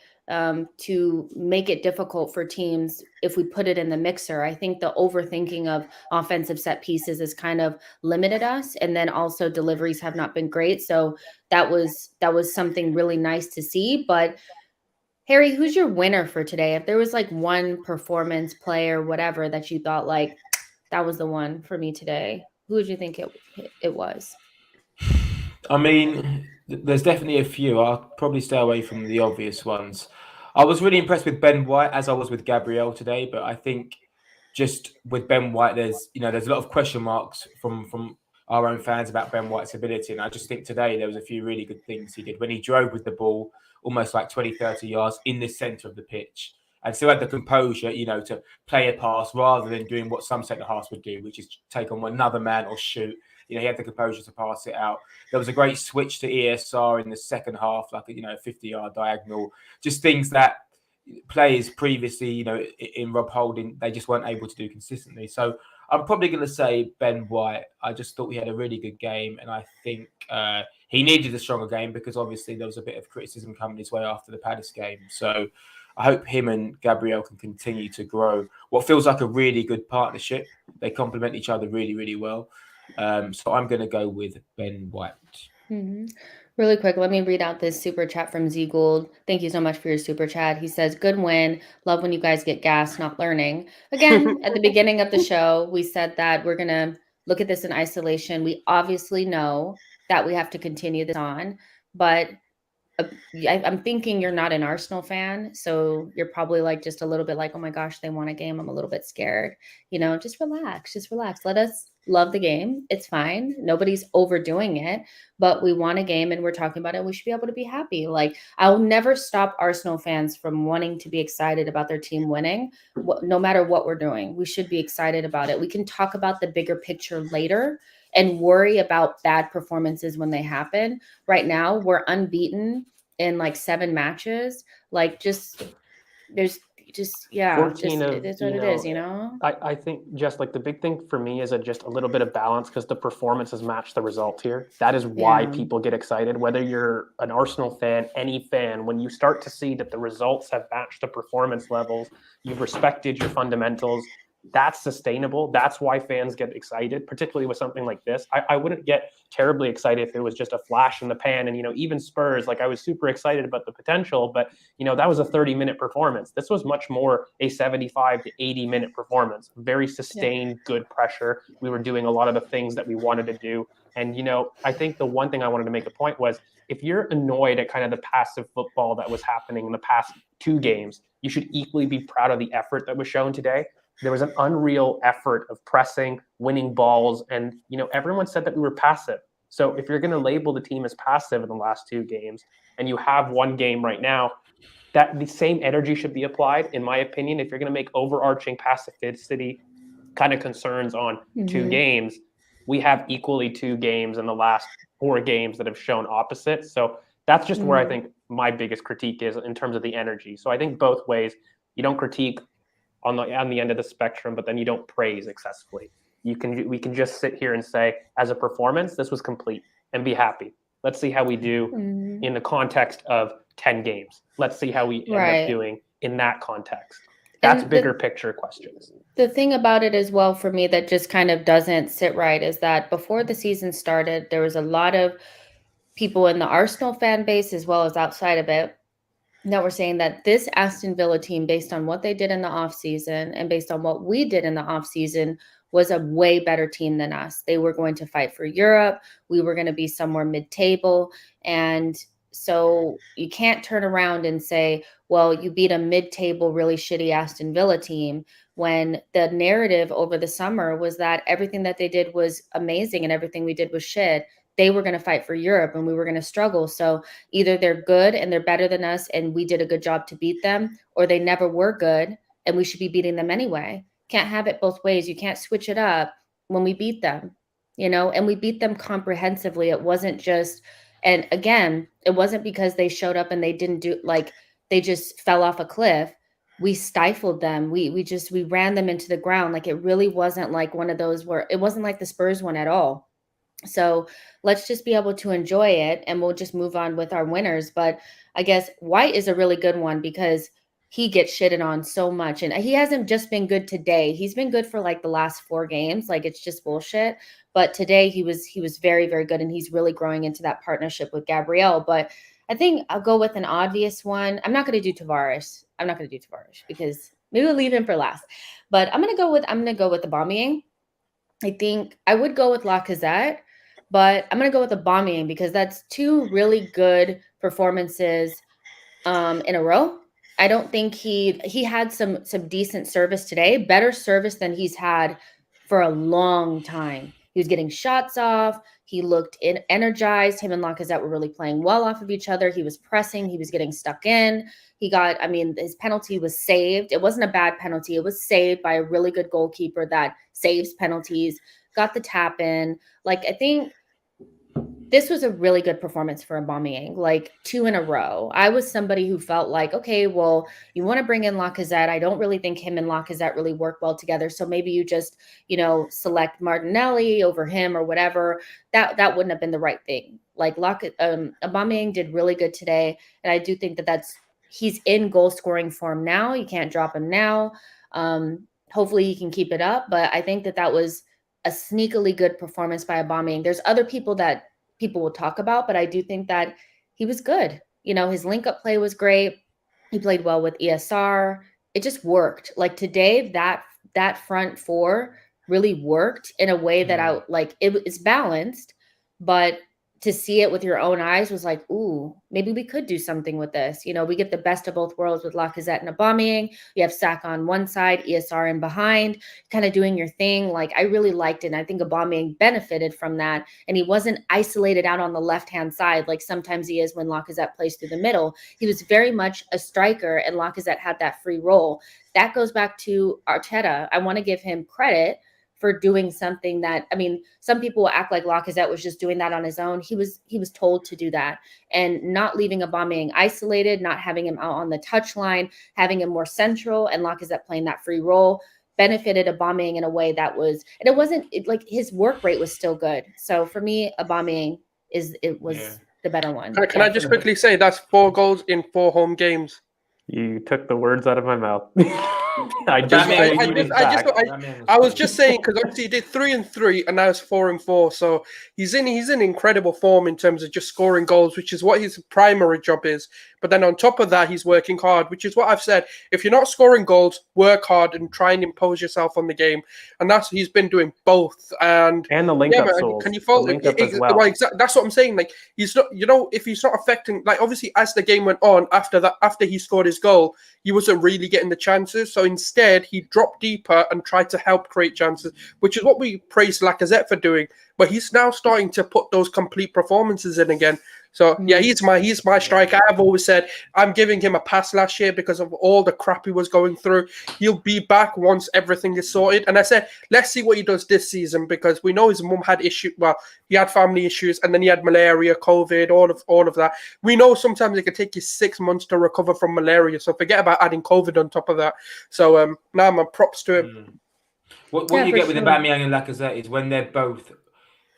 to make it difficult for teams if we put it in the mixer. I think the overthinking of offensive set pieces has kind of limited us, and then also deliveries have not been great. So that was something really nice to see. But Harry, who's your winner for today? If there was like one performance, player, whatever that you thought like that was the one for me today, who would you think it was? I mean, there's definitely a few. I'll probably stay away from the obvious ones. I was really impressed with Ben White, as I was with Gabrielle today, but I think just with Ben White, there's a lot of question marks from our own fans about Ben White's ability. And I just think today there was a few really good things he did when he drove with the ball almost like 20, 30 yards in the centre of the pitch and still had the composure, to play a pass rather than doing what some centre halves would do, which is take on another man or shoot. He had the composure to pass it out. There was a great switch to ESR in the second half, like a 50-yard diagonal. Just things that players previously, in Rob Holding, they just weren't able to do consistently. So I'm probably going to say Ben White. I just thought he had a really good game, and I think he needed a stronger game because obviously there was a bit of criticism coming his way after the Palace game. So I hope him and Gabriel can continue to grow what feels like a really good partnership. They complement each other really, really well. So I'm going to go with Ben White. Mm-hmm. Really quick, let me read out this super chat from Z Gould. Thank you so much for your super chat. He says, "Good win. Love when you guys get gas, not learning." Again, at the beginning of the show, we said that we're going to look at this in isolation. We obviously know that we have to continue this on, but I'm thinking you're not an Arsenal fan, so you're probably like just a little bit like, oh my gosh, they won a game. I'm a little bit scared. Just relax, just relax. Let us love the game. It's fine. Nobody's overdoing it, but we won a game and we're talking about it. We should be able to be happy. Like, I'll never stop Arsenal fans from wanting to be excited about their team winning. No matter what we're doing, we should be excited about it. We can talk about the bigger picture later and worry about bad performances when they happen. Right now, we're unbeaten in like 7 matches. Like, there's just, yeah, 14 just of, it is what it is, you know? I think just like the big thing for me is just a little bit of balance because the performances match the result here. That is why people get excited. Whether you're an Arsenal fan, any fan, when you start to see that the results have matched the performance levels, you've respected your fundamentals, that's sustainable. That's why fans get excited, particularly with something like this. I wouldn't get terribly excited if it was just a flash in the pan. And, even Spurs, like I was super excited about the potential, but, that was a 30-minute performance. This was much more a 75 to 80-minute performance, very sustained, good pressure. We were doing a lot of the things that we wanted to do. And, I think the one thing I wanted to make a point was if you're annoyed at kind of the passive football that was happening in the past 2 games, you should equally be proud of the effort that was shown today. There was an unreal effort of pressing, winning balls, and everyone said that we were passive. So if you're going to label the team as passive in the last 2 games, and you have one game right now, that the same energy should be applied, in my opinion. If you're going to make overarching passivity kind of concerns on 2 games, we have equally 2 games in the last 4 games that have shown opposite. So that's just where I think my biggest critique is in terms of the energy. So I think both ways, you don't critique on the end of the spectrum, but then you don't praise excessively. We can just sit here and say, as a performance, this was complete, and be happy. Let's see how we do in the context of 10 games. Let's see how we end up doing in that context. That's bigger picture questions. The thing about it as well for me that just kind of doesn't sit right is that before the season started, there was a lot of people in the Arsenal fan base as well as outside of it that were saying that this Aston Villa team, based on what they did in the offseason and based on what we did in the offseason, was a way better team than us. They were going to fight for Europe. We were going to be somewhere mid-table. And so you can't turn around and say, well, you beat a mid-table, really shitty Aston Villa team, when the narrative over the summer was that everything that they did was amazing and everything we did was shit. They were going to fight for Europe and we were going to struggle. So either they're good and they're better than us and we did a good job to beat them, or they never were good and we should be beating them anyway. Can't have it both ways. You can't switch it up when we beat them, and we beat them comprehensively. It wasn't just, and again, it wasn't because they showed up and they didn't do, like, they just fell off a cliff. we stifled them. We ran them into the ground. Like, it really wasn't like one of those where it wasn't like the Spurs one at all. So let's just be able to enjoy it, and we'll just move on with our winners. But I guess White is a really good one because he gets shitted on so much, and he hasn't just been good today. He's been good for like the last 4 games. Like, it's just bullshit. But today he was very, very good, and he's really growing into that partnership with Gabrielle. But I think I'll go with an obvious one. I'm not going to do Tavares. Because maybe we'll leave him for last. But I'm going to go with Aubameyang. I think I would go with Lacazette, but I'm going to go with Aubameyang because that's 2 really good performances in a row. I don't think he had some decent service today, better service than he's had for a long time. He was getting shots off. He looked energized. Him and Lacazette were really playing well off of each other. He was pressing. He was getting stuck in. His penalty was saved. It wasn't a bad penalty. It was saved by a really good goalkeeper that saves penalties, got the tap in. Like, I think this was a really good performance for Aubameyang, like 2 in a row. I was somebody who felt like, okay, well, you want to bring in Lacazette. I don't really think him and Lacazette really work well together. So maybe you just, select Martinelli over him or whatever. That wouldn't have been the right thing. Like, Aubameyang did really good today. And I do think he's in goal scoring form now. You can't drop him now. Hopefully he can keep it up. But I think that was a sneakily good performance by Aubameyang. There's other people that people will talk about, but I do think that he was good. His link-up play was great. He played well with ESR. It just worked. Like, today, that front 4 really worked in a way that it's balanced, but to see it with your own eyes was like, ooh, maybe we could do something with this. We get the best of both worlds with Lacazette and Aubameyang. You have Saka on one side, ESR in behind, kind of doing your thing. Like, I really liked it. And I think Aubameyang benefited from that. And he wasn't isolated out on the left-hand side like sometimes he is when Lacazette plays through the middle. He was very much a striker, and Lacazette had that free role. That goes back to Arteta. I want to give him credit for doing something that, some people will act like Lacazette was just doing that on his own. He was told to do that, and not leaving Aubameyang isolated, not having him out on the touchline, having him more central, and Lacazette playing that free role benefited Aubameyang in a way that was, and it wasn't like his work rate was still good. So for me, Aubameyang was the better one. Can I just quickly say that's 4 goals in 4 home games? You took the words out of my mouth. I was just saying, because obviously he did 3 and 3, and now it's 4 and 4. So he's in incredible form in terms of just scoring goals, which is what his primary job is. But then on top of that, he's working hard, which is what I've said. If you're not scoring goals, work hard and try and impose yourself on the game. And he's been doing both. And the link-up souls. Can you follow as well? That's what I'm saying. Like, he's not, if he's not affecting, like, obviously as the game went on after he scored his goal, he wasn't really getting the chances. So instead, he dropped deeper and tried to help create chances, which is what we praise Lacazette for doing. But he's now starting to put those complete performances in again. So yeah, he's my striker. I've always said I'm giving him a pass last year because of all the crap he was going through. He'll be back once everything is sorted. And I said, let's see what he does this season, because we know his mum had issues. Well, he had family issues, and then he had malaria, COVID, all of that. We know sometimes it can take you 6 months to recover from malaria. So forget about adding COVID on top of that. So now my props to him. What you get with Aubameyang and Lacazette is when they're both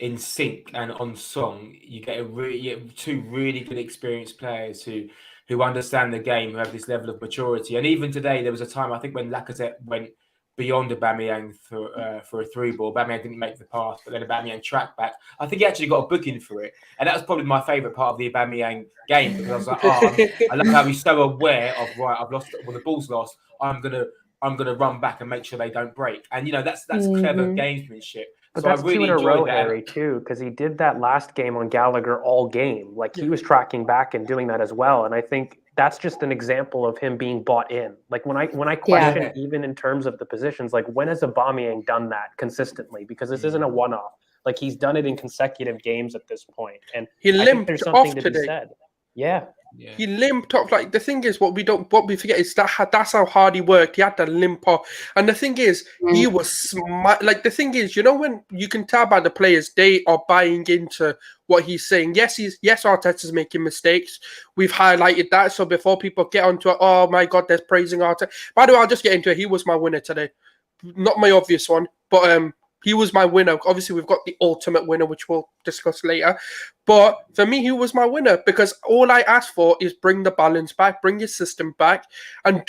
in sync and on song, you get 2 really good experienced players who understand the game, who have this level of maturity. And even today, there was a time, I think, when Lacazette went beyond Aubameyang for a through ball. Aubameyang didn't make the pass, but then Aubameyang tracked back. I think he actually got a booking for it. And that was probably my favourite part of the Aubameyang game, because I was like, I love how he's so aware of, right, I've lost, well, the ball's lost, I'm gonna run back and make sure they don't break. And, that's clever gamesmanship. But so that's I really 2 in a row, that. Harry, too, because he did that last game on Gallagher all game. Like, he was tracking back and doing that as well. And I think that's just an example of him being bought in. Like, when I question, even in terms of the positions, like, when has Aubameyang done that consistently? Because this isn't a one-off. Like, he's done it in consecutive games at this point. And he limped there's something off to today. be said. Yeah. Yeah. He limped off. Like the thing is, what we forget is that's how hard he worked. He had to limp off, and the thing is, he was smart. Like the thing is, when you can tell by the players, they are buying into what he's saying. Yes, Arteta's making mistakes. We've highlighted that. So before people get onto it, oh my God, they're praising Arteta. By the way, I'll just get into it. He was my winner today. Not my obvious one, but he was my winner. Obviously, we've got the ultimate winner, which we'll discuss later. But for me, he was my winner because all I asked for is bring the balance back, bring your system back, and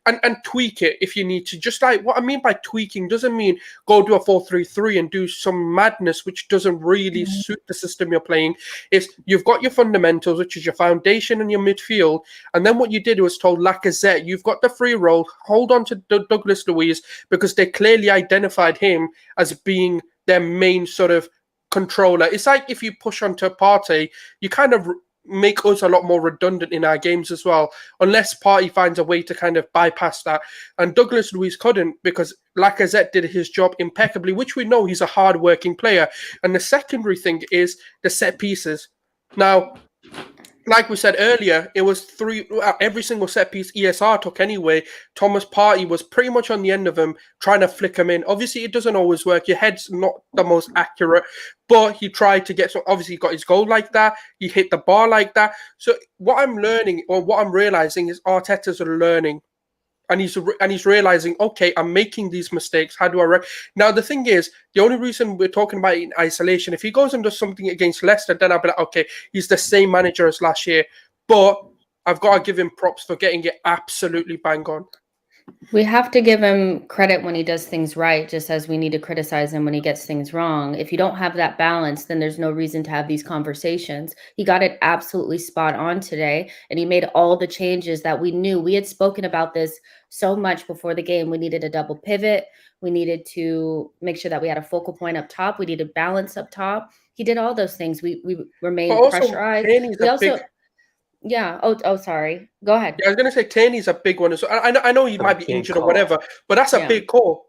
and tweak it if you need to. Just like what I mean by tweaking doesn't mean go do a 4-3-3 and do some madness which doesn't really suit the system you're playing. It's you've got your fundamentals, which is your foundation and your midfield, and then what you did was told Lacazette, you've got the free role, hold on to Douglas Luiz because they clearly identified him as being their main sort of controller. It's like if you push onto Partey, you kind of make us a lot more redundant in our games as well, unless Partey finds a way to kind of bypass that. And Douglas Luiz couldn't because Lacazette did his job impeccably, which we know he's a hard-working player. And the secondary thing is the set pieces. Now, like we said earlier, it was every single set piece ESR took anyway. Thomas Partey was pretty much on the end of him, trying to flick him in. Obviously, it doesn't always work. Your head's not the most accurate, but he tried to get some. Obviously, he got his goal like that. He hit the bar like that. So what I'm learning, or what I'm realizing, is Arteta's learning. And he's realizing, okay, I'm making these mistakes. How do I now? The thing is, the only reason we're talking about it in isolation, if he goes and does something against Leicester, then I'll be like, okay, he's the same manager as last year. But I've got to give him props for getting it absolutely bang on. We have to give him credit when he does things right, just as we need to criticize him when he gets things wrong. If you don't have that balance, then there's no reason to have these conversations. He got it absolutely spot on today, and he made all the changes that we knew. We had spoken about this so much before the game. We needed a double pivot. We needed to make sure that we had a focal point up top. We needed balance up top. He did all those things. We remained pressurized. We also... Yeah. Oh, sorry. Go ahead. Yeah, I was going to say Tierney's a big one as well. I know he might be injured or whatever, but that's a big call.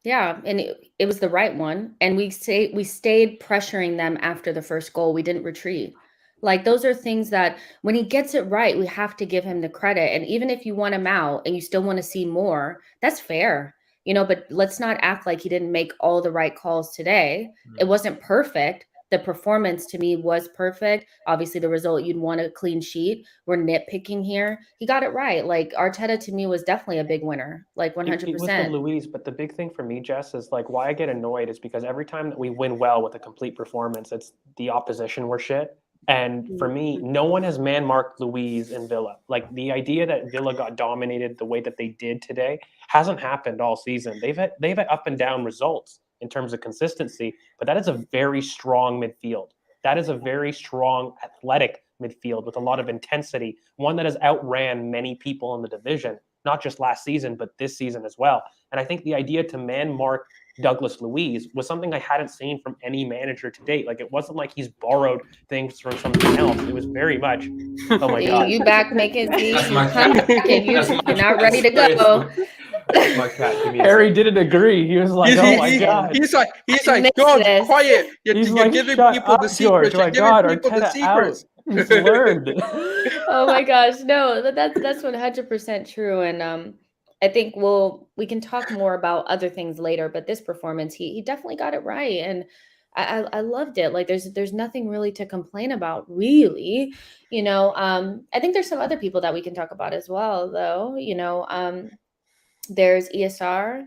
Yeah, and it was the right one. And we stayed pressuring them after the first goal. We didn't retreat. Like, those are things that when he gets it right, we have to give him the credit. And even if you want him out and you still want to see more, that's fair. But let's not act like he didn't make all the right calls today. It wasn't perfect. The performance to me was perfect. Obviously, the result, you'd want a clean sheet. We're nitpicking here. He got it right. Like, Arteta to me was definitely a big winner, like 100%. It was the Luiz, but the big thing for me, Jess, is like why I get annoyed is because every time that we win well with a complete performance, it's the opposition were shit. And for me, no one has man-marked Luiz in Villa. Like, the idea that Villa got dominated the way that they did today hasn't happened all season. They've had up and down results in terms of consistency, but that is a very strong midfield. That is a very strong athletic midfield with a lot of intensity, one that has outran many people in the division, not just last season, but this season as well. And I think the idea to man-mark Douglas Luiz was something I hadn't seen from any manager to date. Like, it wasn't like he's borrowed things from something else. It was very much, oh my God. You back making these, That's you my come cat. back and you're not ready to That's go. my cat. Give me a Harry sec. didn't agree. He was like, "Oh my God." He's like, missed George, this. quiet. You're like, giving "Shut people up, the George. secrets. My You're giving God, people the Arteta secrets. He's learned. Oh my gosh, no, that's 100% true. And I think we can talk more about other things later, but this performance, he definitely got it right, and I loved it. Like, there's nothing really to complain about, really. I think there's some other people that we can talk about as well, though. There's ESR,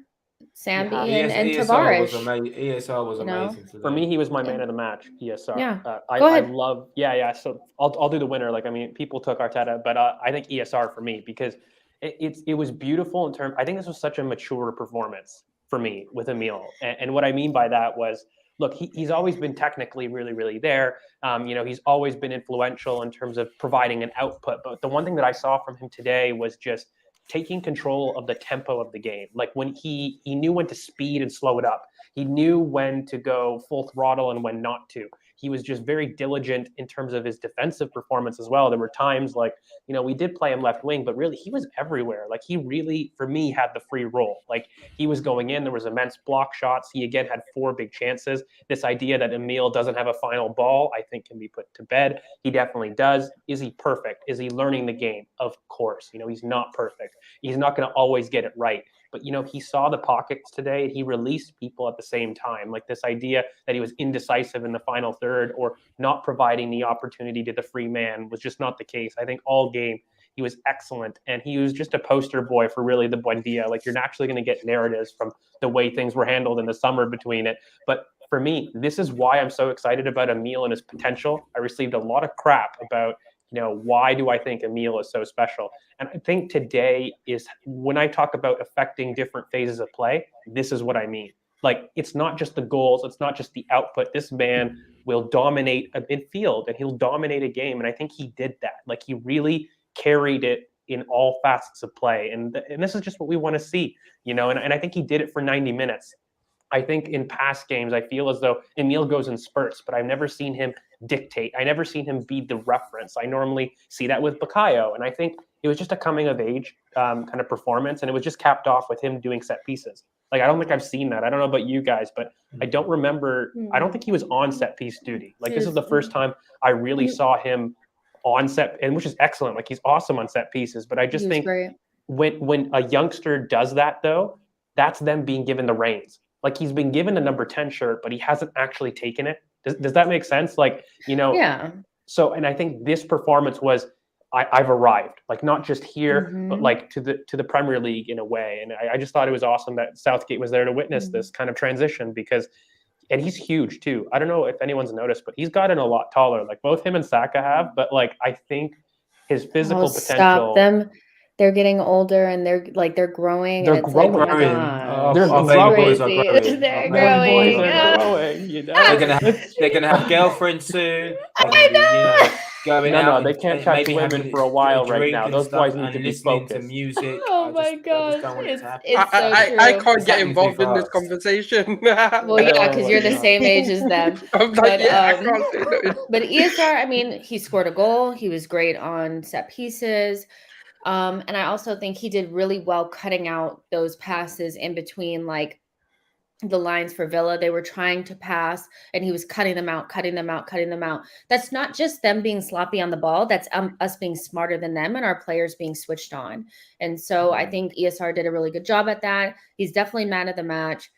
Sambi, and ESR was Tavares. amazing. ESR was amazing today. For me, he was my man of the match. ESR. Yeah. I love. Yeah. So I'll do the winner. Like, I mean, people took Arteta, but I think ESR for me because it was beautiful in terms. I think this was such a mature performance for me with Emil, and what I mean by that was, look, he's always been technically really, really there. He's always been influential in terms of providing an output. But the one thing that I saw from him today was just taking control of the tempo of the game. Like, when he knew when to speed and slow it up. He knew when to go full throttle and when not to. He was just very diligent in terms of his defensive performance as well. There were times like, we did play him left wing, but really he was everywhere. Like he really, for me, had the free role. Like he was going in, there was immense block shots. He again had 4 big chances. This idea that Emil doesn't have a final ball, I think can be put to bed. He definitely does. Is he perfect? Is he learning the game? Of course. He's not perfect. He's not going to always get it right. But, he saw the pockets today and he released people at the same time. Like this idea that he was indecisive in the final third or not providing the opportunity to the free man was just not the case. I think all game he was excellent. And he was just a poster boy for really the Buendia. Like you're naturally going to get narratives from the way things were handled in the summer between it. But for me, this is why I'm so excited about Emil and his potential. I received a lot of crap about why do I think Emil is so special? And I think today is when I talk about affecting different phases of play, this is what I mean. Like, it's not just the goals. It's not just the output. This man will dominate a midfield and he'll dominate a game. And I think he did that. Like, he really carried it in all facets of play. And this is just what we want to see, and I think he did it for 90 minutes. I think in past games, I feel as though Emil goes in spurts, but I've never seen him dictate. I never seen him be the reference. I normally see that with Bukayo. And I think it was just a coming of age kind of performance. And it was just capped off with him doing set pieces. Like, I don't think I've seen that. I don't know about you guys, but I don't remember. I don't think he was on set piece duty. Like, this is the first time I really saw him on set, and which is excellent. Like, he's awesome on set pieces. But I just think when a youngster does that, though, that's them being given the reins. Like, he's been given a number 10 shirt, but he hasn't actually taken it. Does that make sense? Like, Yeah. So, and I think this performance was, I've arrived, like not just here, but like to the Premier League in a way. And I just thought it was awesome that Southgate was there to witness this kind of transition and he's huge too. I don't know if anyone's noticed, but he's gotten a lot taller. Like both him and Saka have, but like I think his physical potential. Stop them. They're getting older and they're growing. They're and it's growing. Like, oh my God. They're boys are crazy. growing. They're Our growing. Boys are growing. They're gonna have girlfriends soon. I know. Going out. They can't catch women for a while right now. Those boys need to be focused. To music. Oh my gosh. It's so I true. can't get involved in this conversation. Well, yeah, because you're the same age as them. I'm like, I can't say no. But ESR, I mean, he scored a goal. He was great on set pieces. And I also think he did really well cutting out those passes in between, like the lines for Villa. They were trying to pass and he was cutting them out. That's not just them being sloppy on the ball. That's us being smarter than them and our players being switched on. And so I think ESR did a really good job at that. He's definitely man of the match.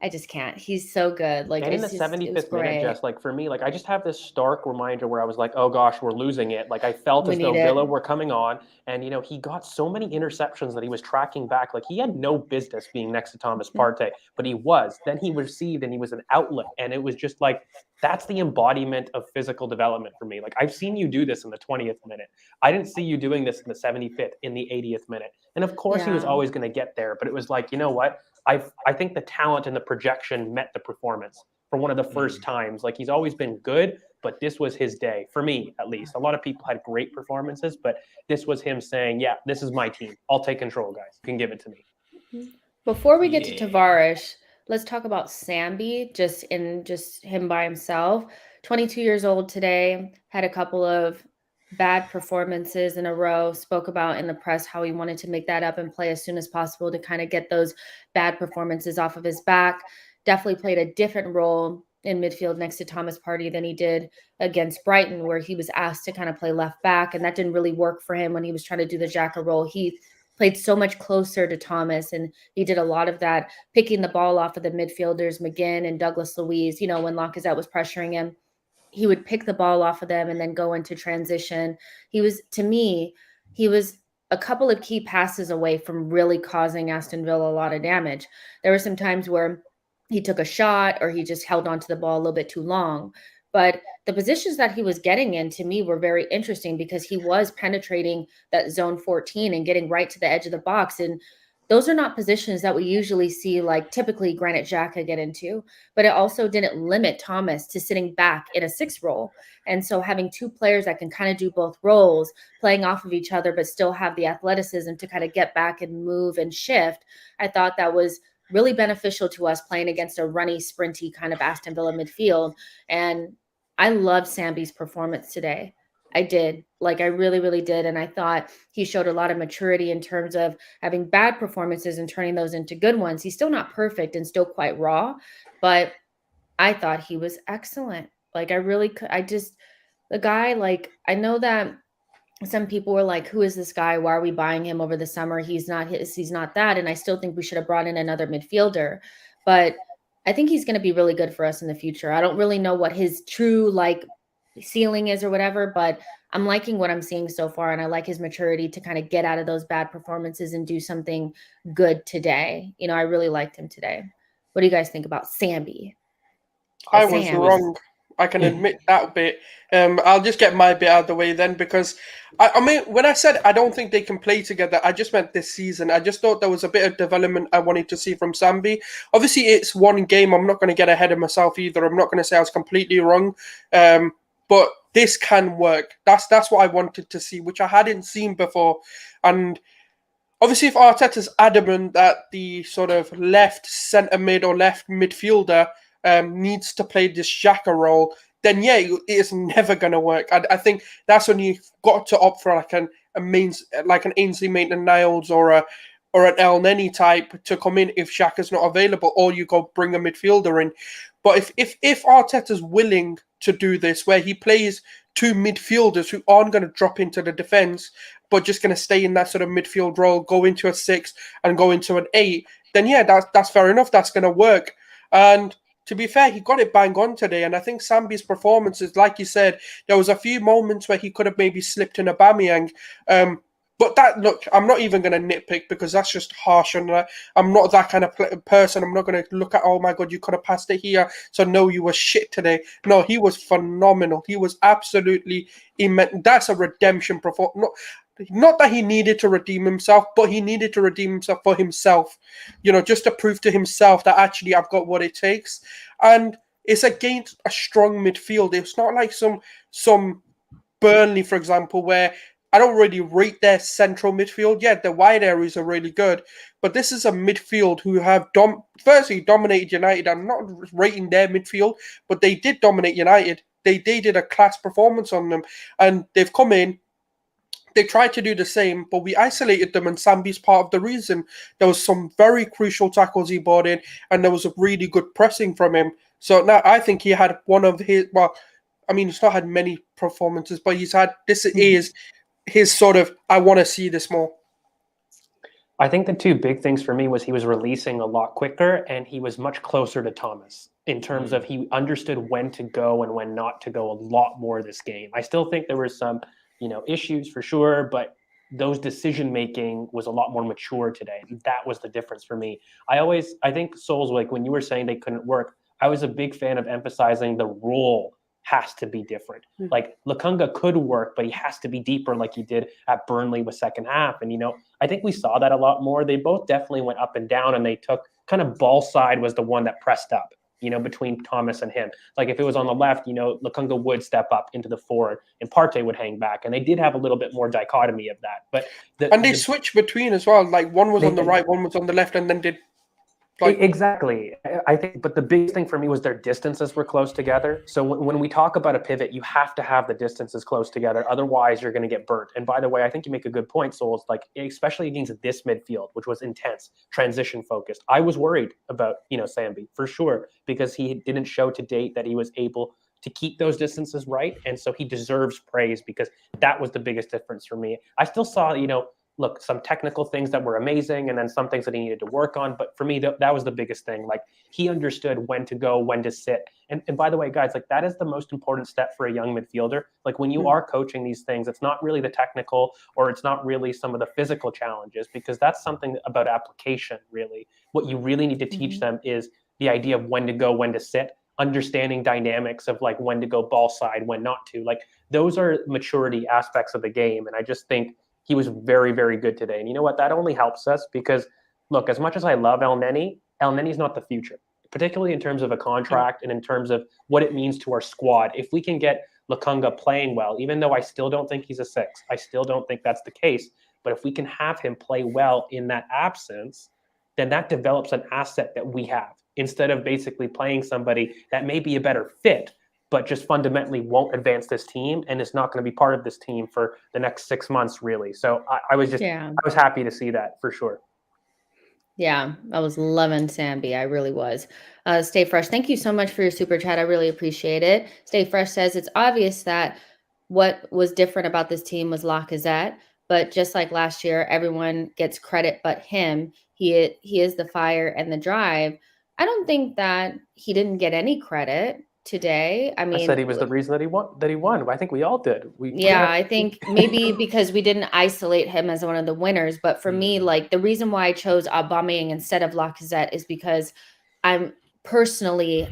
I just can't. He's so good. Like, and in the 75th minute, Jess, like for me, like I just have this stark reminder where I was like, oh gosh, we're losing it. Like I felt as though Villa were coming on, and he got so many interceptions that he was tracking back. Like he had no business being next to Thomas Partey, but he was. Then he received, and he was an outlet, and it was just like that's the embodiment of physical development for me. Like I've seen you do this in the 20th minute. I didn't see you doing this in the 75th, in the 80th minute, and of course he was always going to get there. But it was like, you know what? I think the talent and the projection met the performance for one of the first times. Like he's always been good, but this was his day, for me at least. A lot of people had great performances, but this was him saying, yeah, this is my team. I'll take control, guys. You can give it to me. Before we get to Tavares, let's talk about Sambi, just him by himself. 22 years old today, had a couple of bad performances in a row, spoke about in the press how he wanted to make that up and play as soon as possible to kind of get those bad performances off of his back. Definitely played a different role in midfield next to Thomas Partey than he did against Brighton, where he was asked to kind of play left back, and that didn't really work for him when he was trying to do the Xhaka role. He played so much closer to Thomas, and he did a lot of that, picking the ball off of the midfielders, McGinn and Douglas Luiz, when Lacazette was pressuring him. He would pick the ball off of them and then go into transition. He was a couple of key passes away from really causing Aston Villa a lot of damage. There were some times where he took a shot or he just held onto the ball a little bit too long. But the positions that he was getting in, to me, were very interesting because he was penetrating that zone 14 and getting right to the edge of the box. And those are not positions that we usually see, like typically Granit Xhaka get into, but it also didn't limit Thomas to sitting back in a 6 role. And so having 2 players that can kind of do both roles, playing off of each other, but still have the athleticism to kind of get back and move and shift, I thought that was really beneficial to us playing against a runny, sprinty kind of Aston Villa midfield. And I loved Sambi's performance today. I did. Like, I really, really did. And I thought he showed a lot of maturity in terms of having bad performances and turning those into good ones. He's still not perfect and still quite raw, but I thought he was excellent. Like, I really could. The guy, like, I know that some people were like, who is this guy? Why are we buying him over the summer? He's not that. And I still think we should have brought in another midfielder. But I think he's going to be really good for us in the future. I don't really know what his true like ceiling is or whatever, but I'm liking what I'm seeing so far. And I like his maturity to kind of get out of those bad performances and do something good today. You know, I really liked him today. What do you guys think about Sambi? I was wrong. I can admit that bit. I'll just get my bit out of the way then, because I mean, when I said I don't think they can play together, I just meant this season. I just thought there was a bit of development I wanted to see from Sambi. Obviously, it's one game. I'm not going to get ahead of myself either. I'm not going to say I was completely wrong. But this can work. That's what I wanted to see, which I hadn't seen before. And obviously, if Arteta's adamant that the sort of left centre mid or left midfielder needs to play this Xhaka role, then yeah, it's never going to work. I think that's when you've got to opt for like an Ainsley Maitland-Niles or an El Neni type to come in if Xhaka's not available, or you go bring a midfielder in. But if Arteta's willing to do this, where he plays two midfielders who aren't going to drop into the defence, but just going to stay in that sort of midfield role, go into a 6 and go into an 8, then yeah, that's fair enough. That's going to work. And to be fair, he got it bang on today. And I think Sambi's performances, like you said, there was a few moments where he could have maybe slipped in Aubameyang. But look, I'm not even going to nitpick because that's just harsh. And I'm not that kind of person. I'm not going to look at, oh my God, you could have passed it here. So no, you were shit today. No, he was phenomenal. He was absolutely immense. That's a redemption performance. Not that he needed to redeem himself, but he needed to redeem himself for himself, you know, just to prove to himself that actually I've got what it takes. And it's against a strong midfield. It's not like some Burnley, for example, where I don't really rate their central midfield. Yeah, the wide areas are really good, but this is a midfield who have firstly dominated United. I'm not rating their midfield, but they did dominate United. They did a class performance on them, and they've come in. They tried to do the same, but we isolated them, and Sambi's part of the reason. There was some very crucial tackles he brought in, and there was a really good pressing from him. So now I think he had one of his, well, I mean, he's not had many performances, but this is his sort of, I want to see this more. I think the two big things for me was he was releasing a lot quicker, and he was much closer to Thomas in terms of he understood when to go and when not to go a lot more this game. I still think there were some issues for sure, but those decision making was a lot more mature today. That was the difference for me. I think Souls, like when you were saying they couldn't work, I was a big fan of emphasizing the role has to be different. Like Lokonga could work, but he has to be deeper like he did at Burnley with second half. And, I think we saw that a lot more. They both definitely went up and down, and they took kind of ball side was the one that pressed up, between Thomas and him. Like if it was on the left, Lokonga would step up into the forward and Partey would hang back. And they did have a little bit more dichotomy of that. But they switched between as well. Like one was on the right, one was on the left, and then did exactly. I think, but the biggest thing for me was their distances were close together. So when we talk about a pivot, you have to have the distances close together. Otherwise, you're going to get burnt. And by the way, I think you make a good point, Souls, like especially against this midfield, which was intense, transition focused. I was worried about, Sambi for sure, because he didn't show to date that he was able to keep those distances right. And so he deserves praise because that was the biggest difference for me. I still saw, look, some technical things that were amazing and then some things that he needed to work on. But for me, that was the biggest thing. Like he understood when to go, when to sit. And by the way, guys, like that is the most important step for a young midfielder. Like when you are coaching these things, it's not really the technical or it's not really some of the physical challenges, because that's something about application, really. What you really need to teach them is the idea of when to go, when to sit, understanding dynamics of like when to go ball side, when not to. Like those are maturity aspects of the game. And I just think he was very, very good today. And you know what? That only helps us because, look, as much as I love El Neni's not the future, particularly in terms of a contract and in terms of what it means to our squad. If we can get Lokonga playing well, even though I still don't think he's a 6, I still don't think that's the case. But if we can have him play well in that absence, then that develops an asset that we have instead of basically playing somebody that may be a better fit, but just fundamentally won't advance this team and is not going to be part of this team for the next 6 months, really. So I was happy to see that for sure. Yeah, I was loving Sambi. I really was. Stay Fresh, thank you so much for your super chat. I really appreciate it. Stay Fresh says it's obvious that what was different about this team was Lacazette, but just like last year, everyone gets credit but him. He is the fire and the drive. I don't think that he didn't get any credit today. I mean, I said he was the reason that he won. I think we all did. I think maybe because we didn't isolate him as one of the winners. But for me, like the reason why I chose Aubameyang instead of Lacazette is because I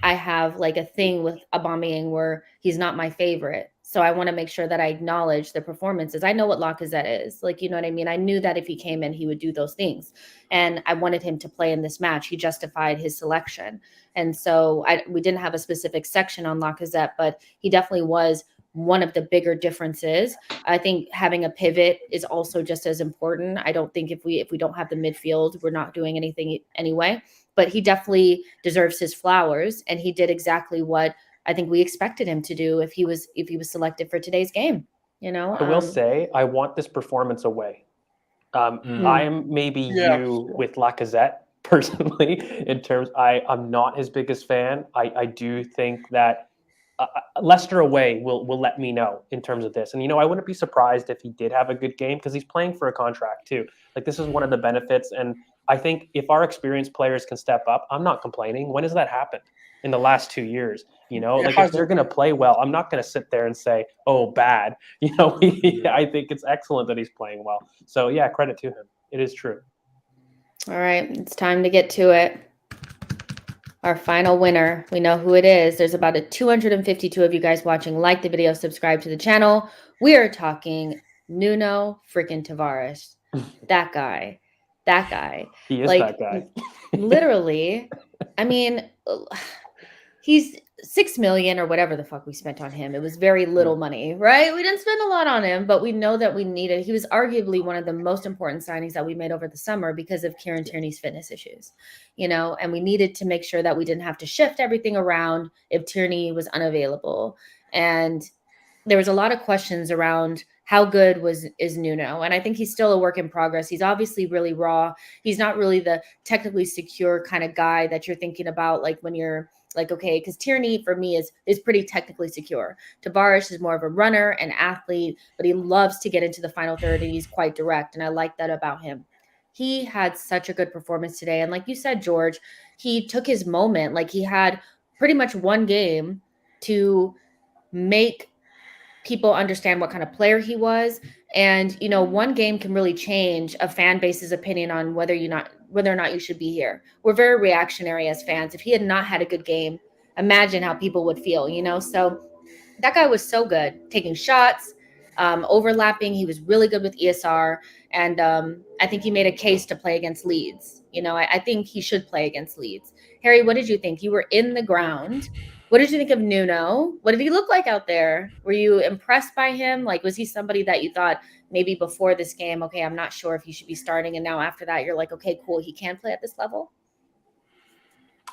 have like a thing with Aubameyang where he's not my favorite. So I want to make sure that I acknowledge the performances. I know what Lacazette is. Like, you know what I mean? I knew that if he came in, he would do those things. And I wanted him to play in this match. He justified his selection. And so we didn't have a specific section on Lacazette, but he definitely was one of the bigger differences. I think having a pivot is also just as important. I don't think if we don't have the midfield, we're not doing anything anyway. But he definitely deserves his flowers, and he did exactly what I think we expected him to do if he was selected for today's game. You know, I will say I want this performance away. I am maybe you with Lacazette personally in terms. I'm not his biggest fan. I do think that Leicester away will let me know in terms of this. And, I wouldn't be surprised if he did have a good game because he's playing for a contract too. Like this is one of the benefits. And I think if our experienced players can step up, I'm not complaining. When has that happened in the last 2 years? If they're going to play well, I'm not going to sit there and say, oh, bad. I think it's excellent that he's playing well. So yeah, credit to him. It is true. All right. It's time to get to it. Our final winner, we know who it is. There's about 252 of you guys watching. Like the video, subscribe to the channel. We are talking Nuno freaking Tavares. That guy. He is that guy. Literally, I mean, he's 6 million or whatever the fuck we spent on him. It was very little money, right? We didn't spend a lot on him, but we know that we needed. He was arguably one of the most important signings that we made over the summer because of Kieran Tierney's fitness issues, and we needed to make sure that we didn't have to shift everything around if Tierney was unavailable. And there was a lot of questions around how good is Nuno. And I think he's still a work in progress. He's obviously really raw. He's not really the technically secure kind of guy that you're thinking about, like when you're like, okay, because Tierney for me is pretty technically secure. Tavares is more of a runner and athlete, but he loves to get into the final third and he's quite direct. And I like that about him. He had such a good performance today. And like you said, George, he took his moment. Like he had pretty much one game to make people understand what kind of player he was. And, one game can really change a fan base's opinion on whether or not you should be here. We're very reactionary as fans. If he had not had a good game, imagine how people would feel, So that guy was so good, taking shots, overlapping. He was really good with ESR. And I think he made a case to play against Leeds. I think he should play against Leeds. Harry, what did you think? You were in the ground. What did you think of Nuno? What did he look like out there? Were you impressed by him? Like, was he somebody that you thought maybe before this game, okay, I'm not sure if he should be starting, and now after that, you're like, okay, cool, he can play at this level?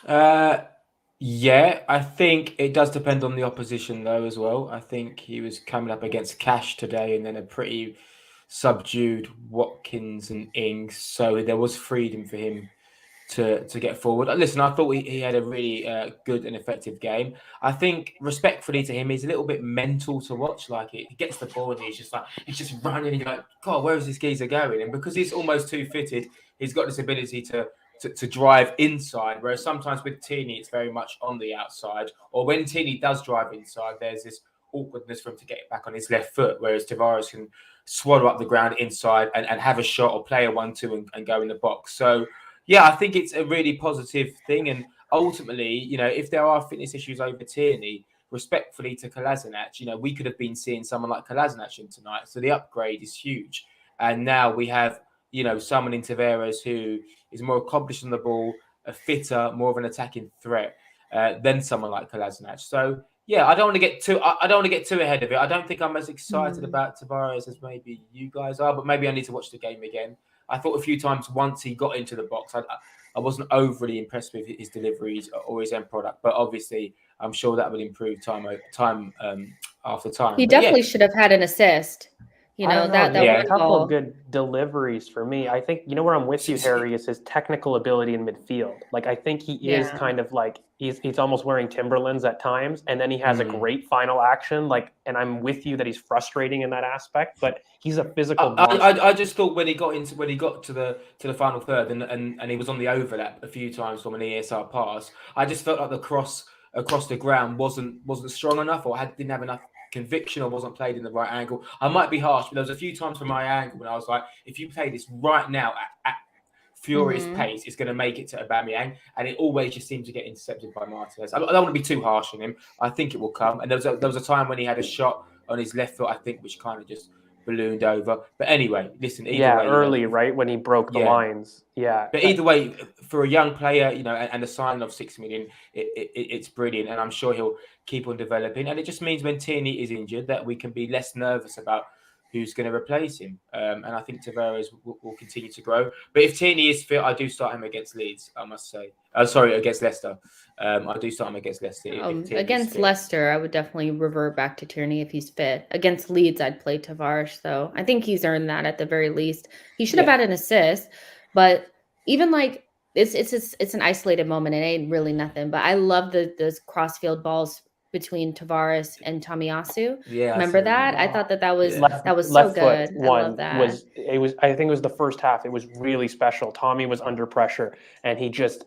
Yeah, I think it does depend on the opposition, though, as well. I think he was coming up against Cash today and then a pretty subdued Watkins and Ings. So there was freedom for him to get forward. Listen, I thought he had a really good and effective game. I think, respectfully to him, he's a little bit mental to watch. Like, he gets the ball and he's just running, and you're like, God, where is this geezer going? And because he's almost two-footed, he's got this ability to drive inside, whereas sometimes with Tierney, it's very much on the outside. Or when Tierney does drive inside, there's this awkwardness for him to get it back on his left foot, whereas Tavares can swallow up the ground inside and have a shot or play a 1-2 and go in the box. So, yeah, I think it's a really positive thing. And ultimately, if there are fitness issues over Tierney, respectfully to Kolasinac, we could have been seeing someone like Kolasinac in tonight. So the upgrade is huge. And now we have, someone in Tavares who is more accomplished on the ball, a fitter, more of an attacking threat than someone like Kolasinac. So, yeah, I don't want to get too ahead of it. I don't think I'm as excited about Tavares as maybe you guys are, but maybe I need to watch the game again. I thought a few times once he got into the box, I wasn't overly impressed with his deliveries or his end product. But obviously, I'm sure that will improve time after time. He But yeah, definitely should have had an assist. You I know, don't know. He that had one a Yeah. couple of ball. good deliveries for me. I think, you know, where I'm with you, Harry, is his technical ability in midfield. Like, I think he is Yeah. kind of like he's almost wearing Timberlands at times, and then he has a great final action. Like, and I'm with you that he's frustrating in that aspect, but he's a physical monster. I just thought when he got to the final third and he was on the overlap a few times from an ESR pass, I just felt like the cross across the ground wasn't strong enough, or didn't have enough conviction, or wasn't played in the right angle. I might be harsh, but there was a few times from my angle when I was like, if you play this right now at furious pace, it's going to make it to Aubameyang, and it always just seems to get intercepted by Martinez. I don't want to be too harsh on him. I think it will come, and there was a time when he had a shot on his left foot, I think, which kind of just ballooned over. But anyway, listen, either way, Early, right when he broke the lines. Yeah, but either way, for a young player, you know, and the signing of 6 million, it's brilliant, and I'm sure he'll keep on developing. And it just means when Tierney is injured, that we can be less nervous about who's going to replace him. And I think Tavares will continue to grow. But if Tierney is fit, I do start him against Leeds, I must say. Sorry, against Leicester. I do start him against Leicester. If Tierney Against Leicester, I would definitely revert back to Tierney if he's fit. Against Leeds, I'd play Tavares, though. I think he's earned that at the very least. He should have had an assist, but even like it's an isolated moment. It ain't really nothing. But I love those crossfield balls between Tavares and Tomiyasu. Yeah, Remember that? I thought that was so left good. foot I love one that. I think it was the first half. It was really special. Tommy was under pressure and he just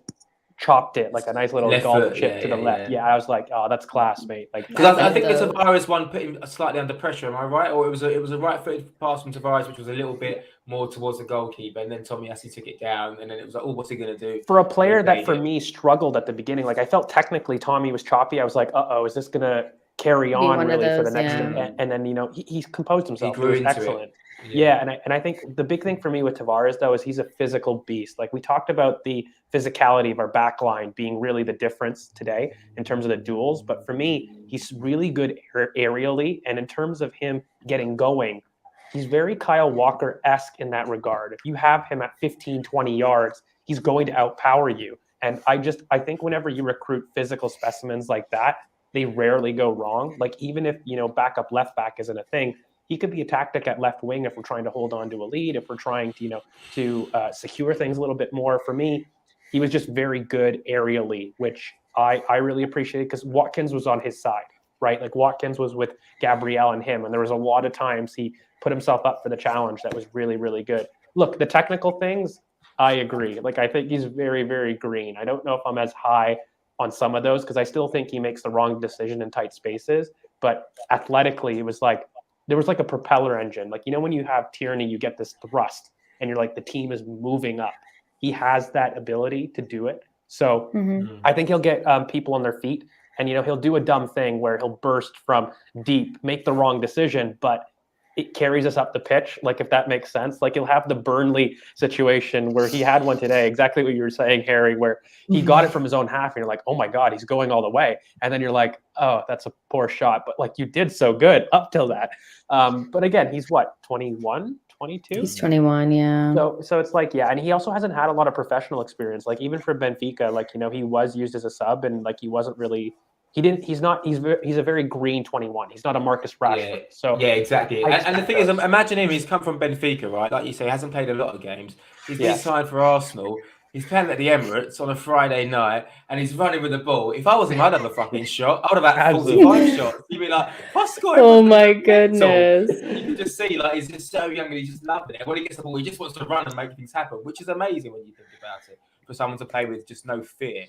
chopped it like a nice little golf chip to the left. Yeah, I was like, oh, that's class, mate. Like, because I think the Tavares one put him slightly under pressure. Am I right? Or it was a right-footed pass from Tavares, which was a little bit more towards the goalkeeper, and then Tomiyasu took it down, and then it was like, oh, what's he going to do? For a player that for me struggled at the beginning, like I felt technically Tommy was choppy. I was like, is this going to carry on really for the next? And then he's composed himself. He was excellent. Yeah, and I think the big thing for me with Tavares though is he's a physical beast. Like we talked about the physicality of our back line being really the difference today in terms of the duels, but for me, he's really good aerially, and in terms of him getting going, he's very Kyle Walker-esque in that regard. If you have him at 15, 20 yards, he's going to outpower you. And I think whenever you recruit physical specimens like that, they rarely go wrong. Like even if, backup left back isn't a thing, he could be a tactic at left wing if we're trying to hold on to a lead, if we're trying to secure things a little bit more. For me, he was just very good aerially, which I really appreciated because Watkins was on his side, right? Like Watkins was with Gabriel and him, and there was a lot of times he put himself up for the challenge that was really, really good. Look, the technical things, I agree. Like I think he's very, very green. I don't know if I'm as high on some of those because I still think he makes the wrong decision in tight spaces. But athletically, it was like there was like a propeller engine. Like, when you have Tierney, you get this thrust and you're like, the team is moving up. He has that ability to do it. So I think he'll get people on their feet and, he'll do a dumb thing where he'll burst from deep, make the wrong decision, but it carries us up the pitch. Like, if that makes sense, like he'll have the Burnley situation where he had one today, exactly what you were saying, Harry, where he got it from his own half and you're like, oh my God, he's going all the way. And then you're like, oh, that's a poor shot. But like, you did so good up till that. But again, he's what, 21, 22? He's 21, yeah. So it's like, yeah. And he also hasn't had a lot of professional experience. Like even for Benfica, like, he was used as a sub and like, he wasn't really, he's a very green 21. He's not a Marcus Rashford. Yeah. So yeah, exactly. And the thing is, imagine him. He's come from Benfica, right? Like you say, he hasn't played a lot of games. He's been signed for Arsenal. He's playing at the Emirates on a Friday night, and he's running with the ball. If I was him, I'd have a fucking shot. I would have had 45 shots. You'd be like, what's going on? Oh my goodness. You can just see, like, he's just so young and he just loves it. And when he gets the ball, he just wants to run and make things happen, which is amazing when you think about it. For someone to play with just no fear.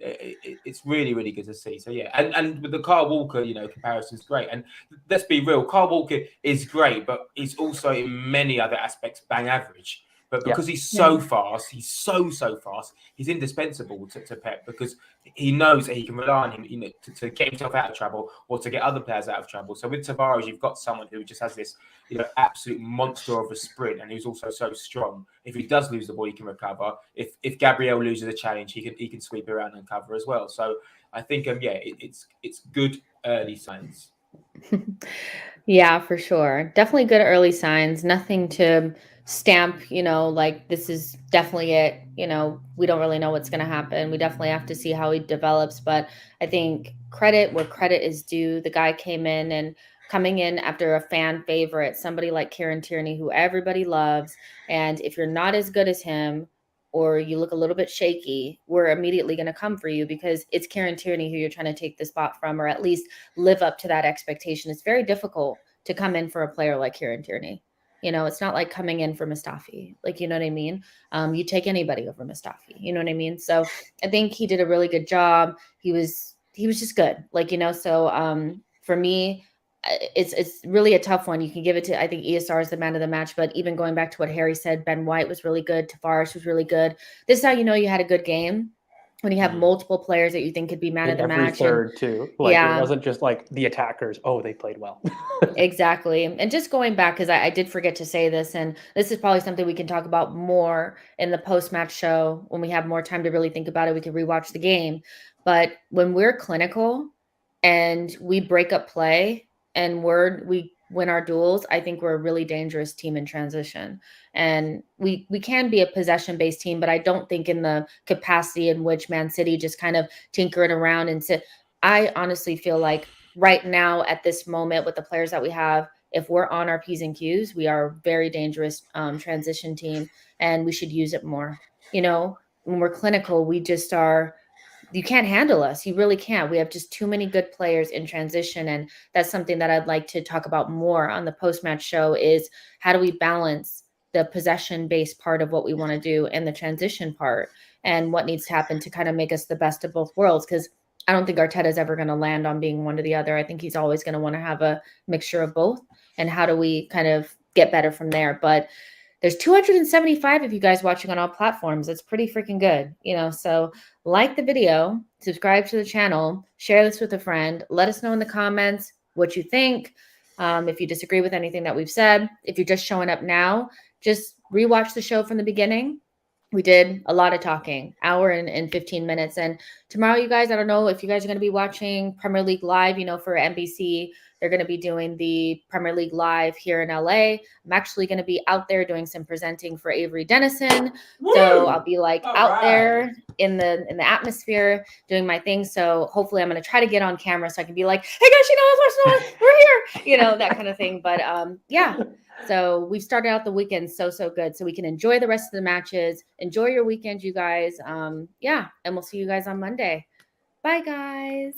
It's really, really good to see. So yeah, and with the Kyle Walker, comparison's great. And let's be real, Kyle Walker is great, but he's also in many other aspects bang average. But because he's so fast, he's so fast, he's indispensable to Pep because he knows that he can rely on him, to get himself out of trouble or to get other players out of trouble. So with Tavares, you've got someone who just has this, absolute monster of a sprint and who's also so strong. If he does lose the ball, he can recover. If Gabriel loses a challenge, he can sweep around and cover as well. So I think it's good early signs. Yeah, for sure. Definitely good early signs. Nothing to stamp, like this is definitely it. We don't really know what's going to happen. We definitely have to see how he develops. But I think credit where credit is due. The guy came in and coming in after a fan favorite, somebody like Kieran Tierney, who everybody loves. And if you're not as good as him, or you look a little bit shaky, we're immediately going to come for you because it's Kieran Tierney who you're trying to take the spot from, or at least live up to that expectation. It's very difficult to come in for a player like Kieran Tierney. It's not like coming in for Mustafi. Like, you know what I mean? You take anybody over Mustafi. You know what I mean? So I think he did a really good job. He was just good. So for me, it's really a tough one. You can give it to, I think ESR is the man of the match, but even going back to what Harry said, Ben White was really good. Tavares was really good. This is how you know you had a good game, when you have multiple players that you think could be man of the every match. third too. It wasn't just like the attackers. Oh, they played well. Exactly. And just going back, because I did forget to say this, and this is probably something we can talk about more in the post-match show when we have more time to really think about it. We can rewatch the game. But when we're clinical and we break up play and we win our duels, I think we're a really dangerous team in transition. And we can be a possession-based team, but I don't think in the capacity in which Man City just kind of tinker it around and sit. I honestly feel like right now at this moment with the players that we have, if we're on our P's and Q's, we are a very dangerous transition team, and we should use it more. When we're clinical, we just are. You can't handle us. You really can't. We have just too many good players in transition. And that's something that I'd like to talk about more on the post-match show is how do we balance the possession-based part of what we want to do and the transition part and what needs to happen to kind of make us the best of both worlds. Because I don't think Arteta's ever going to land on being one or the other. I think he's always going to want to have a mixture of both. And how do we kind of get better from there? But there's 275 of you guys watching on all platforms. It's pretty freaking good, so like the video, subscribe to the channel, share this with a friend. Let us know in the comments what you think. If you disagree with anything that we've said, if you're just showing up now, just rewatch the show from the beginning. We did a lot of talking, hour and 15 minutes. And tomorrow, you guys, I don't know if you guys are going to be watching Premier League Live, for NBC. They're going to be doing the Premier League Live here in LA. I'm actually going to be out there doing some presenting for Avery Dennison. Woo! So I'll be out there in the atmosphere doing my thing. So hopefully I'm going to try to get on camera so I can be like, hey guys, we're here, that kind of thing. But yeah. So we've started out the weekend so good. So we can enjoy the rest of the matches. Enjoy your weekend, you guys. Yeah. And we'll see you guys on Monday. Bye, guys.